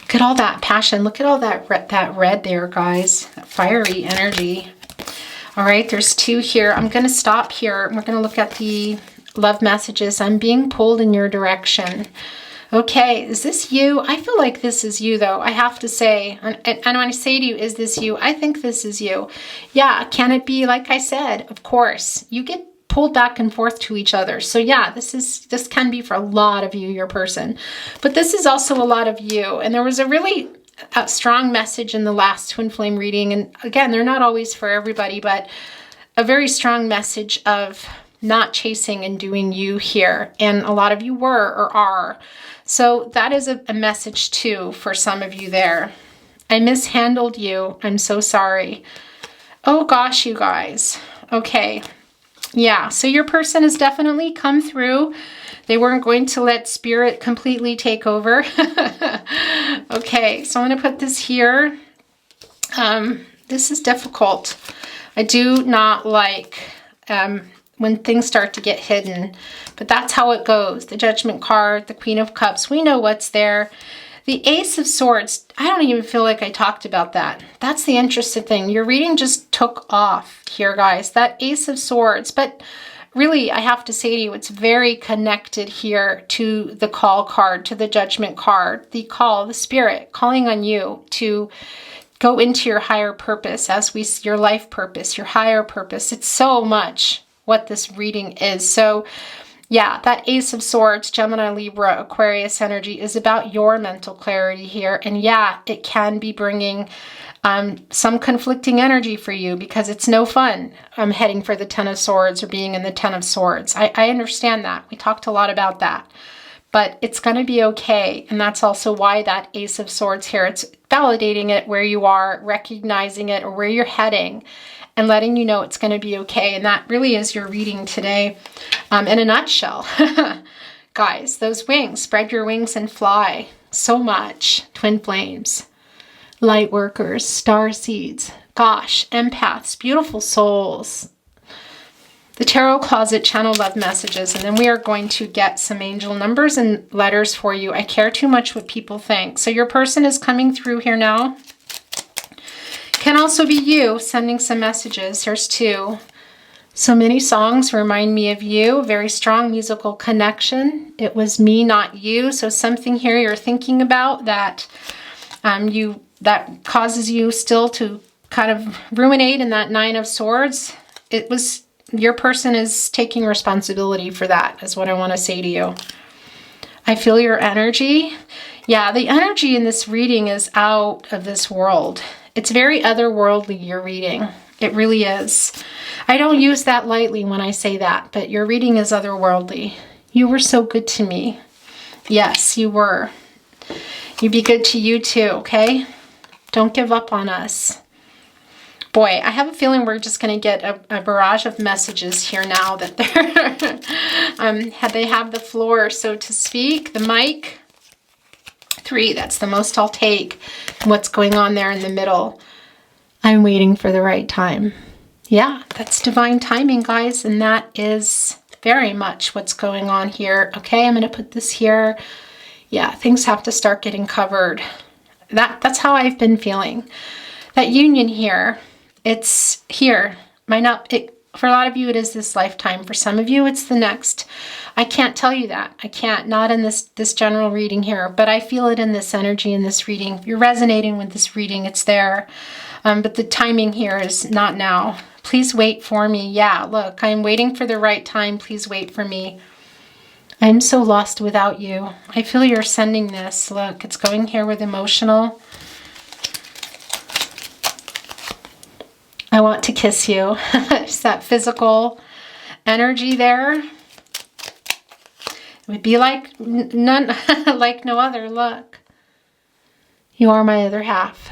Look at all that passion. Look at all that red there, guys. That fiery energy. All right, there's two here. I'm going to stop here. We're going to look at the love messages. I'm being pulled in your direction. Okay, is this you? I feel like this is you, though. I have to say, and when I say to you, is this you? I think this is you. Yeah, can it be? Like I said, of course. You get pulled back and forth to each other. So yeah, this can be for a lot of you, your person. But this is also a lot of you. And there was a really strong message in the last twin flame reading. And again, they're not always for everybody, but a very strong message of not chasing and doing you here. And a lot of you were or are. So that is a message too for some of you there. I mishandled you. I'm so sorry. Oh gosh, you guys. Okay. Yeah, so your person has definitely come through. They weren't going to let Spirit completely take over. Okay, so I'm going to put this here. This is difficult. I do not like when things start to get hidden, but that's how it goes. The Judgment card, the Queen of Cups, we know what's there. The Ace of Swords, I don't even feel like I talked about that. That's the interesting thing. Your reading just took off here, guys. That Ace of Swords. But really, I have to say to you, it's very connected here to the Call card, to the Judgment card. The call, the Spirit, calling on you to go into your higher purpose, your life purpose, your higher purpose. It's so much what this reading is. So yeah, that Ace of Swords, Gemini, Libra, Aquarius energy is about your mental clarity here. And yeah, it can be bringing some conflicting energy for you because it's no fun heading for the Ten of Swords or being in the Ten of Swords. I understand that. We talked a lot about that. But it's going to be okay. And that's also why that Ace of Swords here, it's validating it where you are, recognizing it or where you're heading, and letting you know it's going to be okay. And that really is your reading today in a nutshell. Guys, those wings, spread your wings and fly. So much. Twin flames, light workers, star seeds. Gosh, empaths, beautiful souls. The Tarot Closet channel love messages. And then we are going to get some angel numbers and letters for you. I care too much what people think. So your person is coming through here now. Can also be you sending some messages. Here's two. So many songs remind me of you. Very strong musical connection. It was me, not you. So something here you're thinking about that you that causes you still to kind of ruminate in that Nine of Swords, your person is taking responsibility for that, is what I want to say to you. I feel your energy. Yeah, the energy in this reading is out of this world. It's very otherworldly, your reading. It really is. I don't use that lightly when I say that, but your reading is otherworldly. You were so good to me. Yes, you were. You be good to you too, okay? Don't give up on us. Boy, I have a feeling we're just going to get a barrage of messages here now that they're, they have the floor, so to speak, the mic. 3, that's the most I'll take. What's going on there in the middle? I'm waiting for the right time. Yeah, that's divine timing, guys, and that is very much what's going on here. Okay, I'm going to put this here. Yeah, things have to start getting covered. That's how I've been feeling. That union here, it's here. For a lot of you, it is this lifetime. For some of you, it's the next. I can't tell you that. I can't, not in this general reading here, but I feel it in this energy, in this reading. If you're resonating with this reading, it's there. But the timing here is not now. Please wait for me. Yeah, look, I'm waiting for the right time. Please wait for me. I'm so lost without you. I feel you're sending this. Look, it's going here with emotional. I want to kiss you. It's that physical energy there. It would be like none, like no other. Look, you are my other half.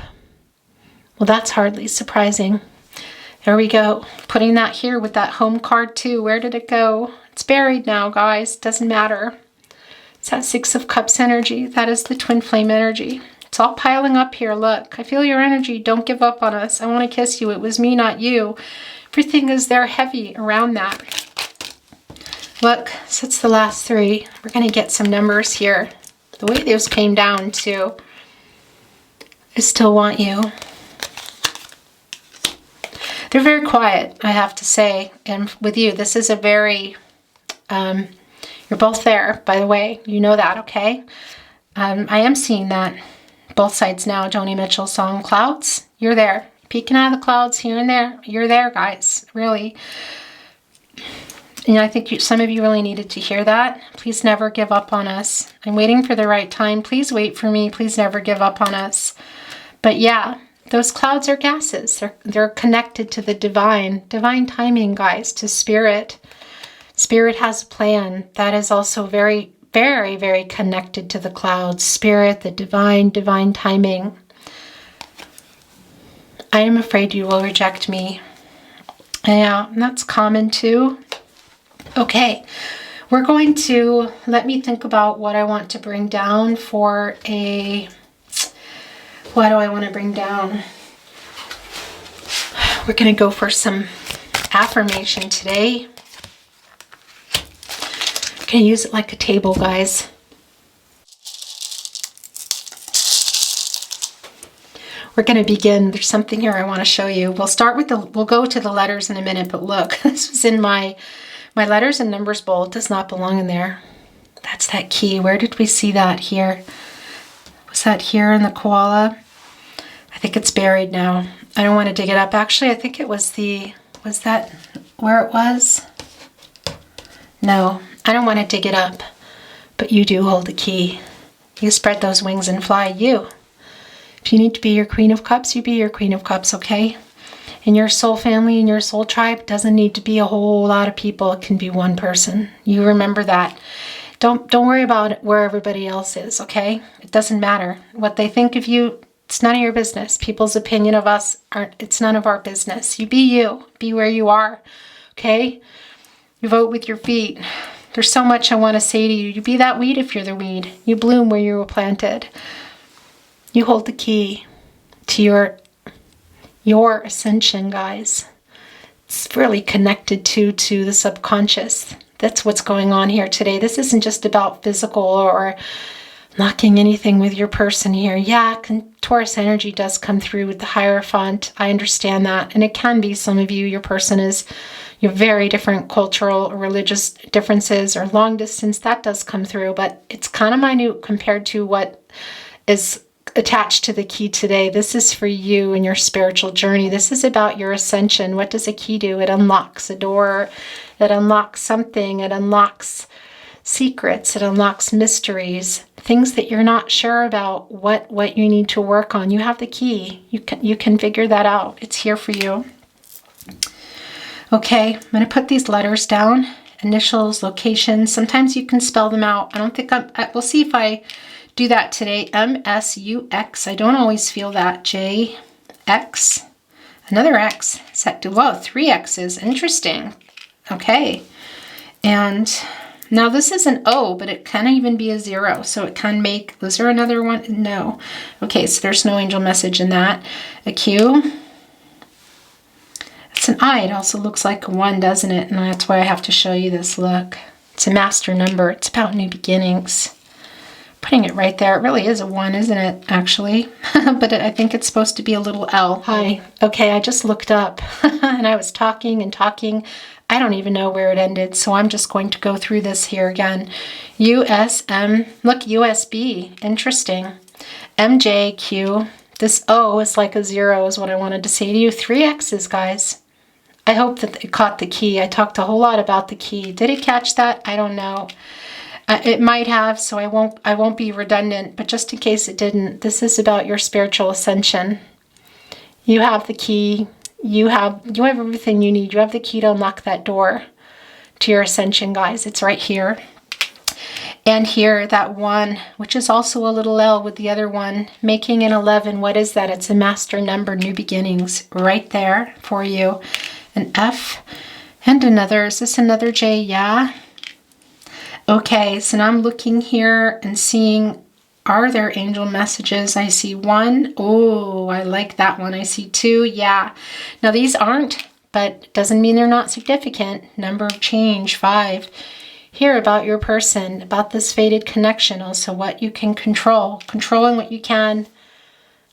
Well, that's hardly surprising. There we go. Putting that here with that home card too. Where did it go? It's buried now, guys. Doesn't matter. It's that 6 of Cups energy. That is the twin flame energy. It's all piling up here. Look, I feel your energy. Don't give up on us. I want to kiss you. It was me, not you. Everything is there heavy around that. Look, so it's the last 3. We're going to get some numbers here. The way those came down too. I still want you. They're very quiet, I have to say. And with you, this is a very, you're both there, by the way. You know that, okay? I am seeing that. Both sides now. Joni Mitchell song, Clouds. You're there. Peeking out of the clouds here and there. You're there, guys. Really. And I think some of you really needed to hear that. Please never give up on us. I'm waiting for the right time. Please wait for me. Please never give up on us. But yeah, those clouds are gases. They're connected to the divine timing, guys, to spirit. Spirit has a plan. That is also very, very, very connected to the clouds. Spirit, the divine timing. I am afraid you will reject me. Yeah, and that's common too. Okay, we're going to, let me think about what I want to bring down for a, what do I want to bring down? We're going to go for some affirmation today. I'm going to use it like a table, guys. We're going to begin. There's something here I want to show you. We'll start with we'll go to the letters in a minute, but look, this was in my letters and numbers bowl. It does not belong in there. That's that key. Where did we see that here? Was that here in the koala? I think it's buried now. I don't want to dig it up. Actually, I think it was was that where it was? No, I don't want to dig it up. But you do hold the key. You spread those wings and fly, you. If you need to be your Queen of Cups, you be your Queen of Cups, okay? And your soul family and your soul tribe doesn't need to be a whole lot of people. It can be one person. You remember that. Don't worry about where everybody else is, okay? It doesn't matter. What they think of you, it's none of your business. People's opinion of us, it's none of our business. You be you. Be where you are, okay? You vote with your feet. There's so much I want to say to you. You be that weed if you're the weed. You bloom where you were planted. You hold the key to your ascension, guys. It's really connected to the subconscious. That's what's going on here today. This isn't just about physical or knocking anything with your person here. Yeah, Taurus energy does come through with the Hierophant. I understand that. And it can be some of you, your person is, your very different cultural or religious differences or long distance. That does come through, but it's kind of minute compared to what is attached to the key today. This is for you and your spiritual journey. This is about your ascension. What does a key do? It unlocks a door. It unlocks something. It unlocks secrets. It unlocks mysteries, things that you're not sure about, what you need to work on. You have the key. You can figure that out. It's here for you. Okay, I'm going to put these letters down. Initials, locations. Sometimes you can spell them out. I don't think we'll see if I do that today. M-S-U-X. I don't always feel that. J-X. Another X. Whoa, 3 X's. Interesting. Okay. And now this is an O, but it can even be a 0. So it can make, was there another one? No. Okay, so there's no angel message in that. A Q. It's an I. It also looks like a 1, doesn't it? And that's why I have to show you this. Look. It's a master number. It's about new beginnings. Putting it right there. It really is a 1, isn't it, actually? But I think it's supposed to be a little L. Hi. Okay, I just looked up and I was talking and talking. I don't even know where it ended, so I'm just going to go through this here again. USM. Look, USB. Interesting. MJQ. This O is like a 0 is what I wanted to say to you. 3 X's, guys. I hope that it caught the key. I talked a whole lot about the key. Did it catch that? I don't know. It might have, so I won't be redundant, but just in case it didn't, this is about your spiritual ascension. You have the key. You have everything you need. You have the key to unlock that door to your ascension, guys. It's right here. And here, that 1, which is also a little L with the other one, making an 11. What is that? It's a master number, new beginnings, right there for you. An F and another. Is this another J? Yeah. Okay, so now I'm looking here and seeing, are there angel messages? I see 1. Oh, I like that one. I see 2. Yeah. Now these aren't, but doesn't mean they're not significant. Number of change, 5. Here about your person, about this fated connection, also what you can control, controlling what you can,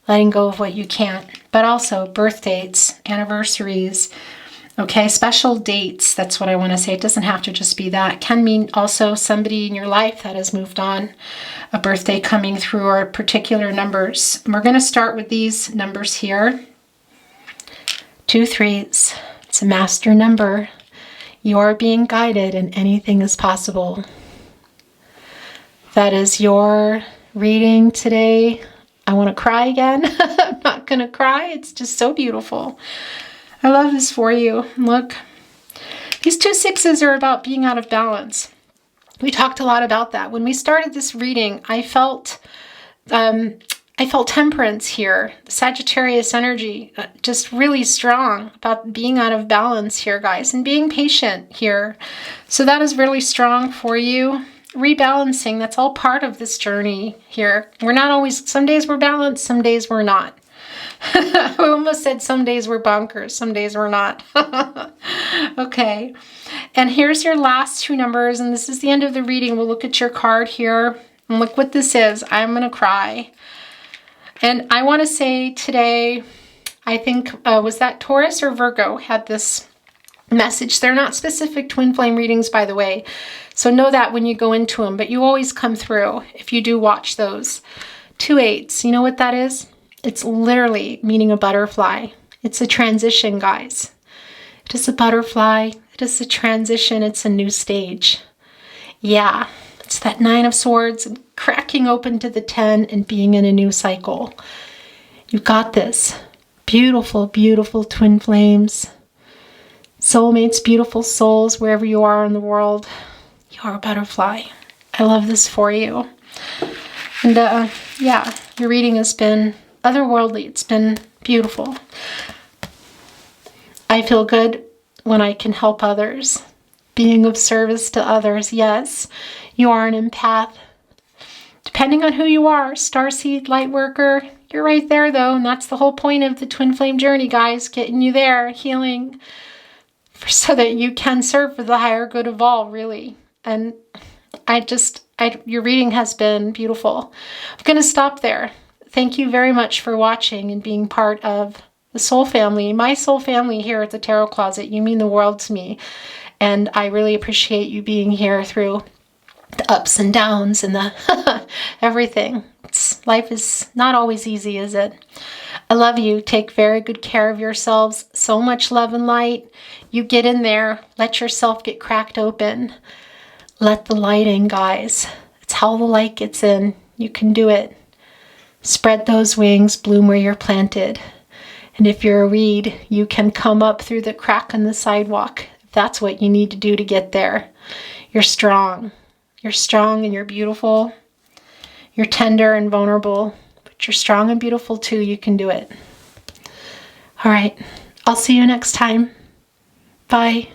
letting go of what you can't, but also birth dates, anniversaries. Okay, special dates, that's what I want to say. It doesn't have to just be that. It can mean also somebody in your life that has moved on, a birthday coming through, or particular numbers. And we're going to start with these numbers here. 2 3s. It's a master number. You are being guided and anything is possible. That is your reading today. I want to cry again. I'm not going to cry. It's just so beautiful. I love this for you. Look, these 2 6s are about being out of balance. We talked a lot about that. When we started this reading, I felt temperance here, Sagittarius energy, just really strong about being out of balance here, guys, and being patient here. So that is really strong for you. Rebalancing, that's all part of this journey here. We're not always, some days we're balanced, some days we're not. I almost said some days we're bonkers, some days we're not. Okay, and here's your last 2 numbers, and this is the end of the reading. We'll look at your card here, and look what this is. I'm going to cry. And I want to say today, I think, was that Taurus or Virgo had this message. They're not specific twin flame readings, by the way, so know that when you go into them, but you always come through if you do watch those. 2 8s, you know what that is? It's literally meaning a butterfly. It's a transition, guys. It is a butterfly. It is a transition. It's a new stage. Yeah, it's that 9 of Swords and cracking open to the 10 and being in a new cycle. You got this. Beautiful, beautiful twin flames. Soulmates, beautiful souls, wherever you are in the world. You are a butterfly. I love this for you. And yeah, your reading has been otherworldly. It's been beautiful. I feel good when I can help others, being of service to others. Yes, you are an empath. Depending on who you are, starseed, light worker, you're right there though, and that's the whole point of the twin flame journey, guys, getting you there, healing, so that you can serve for the higher good of all, really. And your reading has been beautiful. I'm going to stop there. Thank you very much for watching and being part of the soul family, my soul family here at the Tarot Closet. You mean the world to me. And I really appreciate you being here through the ups and downs and the everything. It's life is not always easy, is it? I love you. Take very good care of yourselves. So much love and light. You get in there. Let yourself get cracked open. Let the light in, guys. It's how the light gets in. You can do it. Spread those wings. Bloom where you're planted. And if you're a reed, you can come up through the crack in the sidewalk. If that's what you need to do to get there. You're strong. You're strong and you're beautiful. You're tender and vulnerable. But you're strong and beautiful too. You can do it. All right. I'll see you next time. Bye.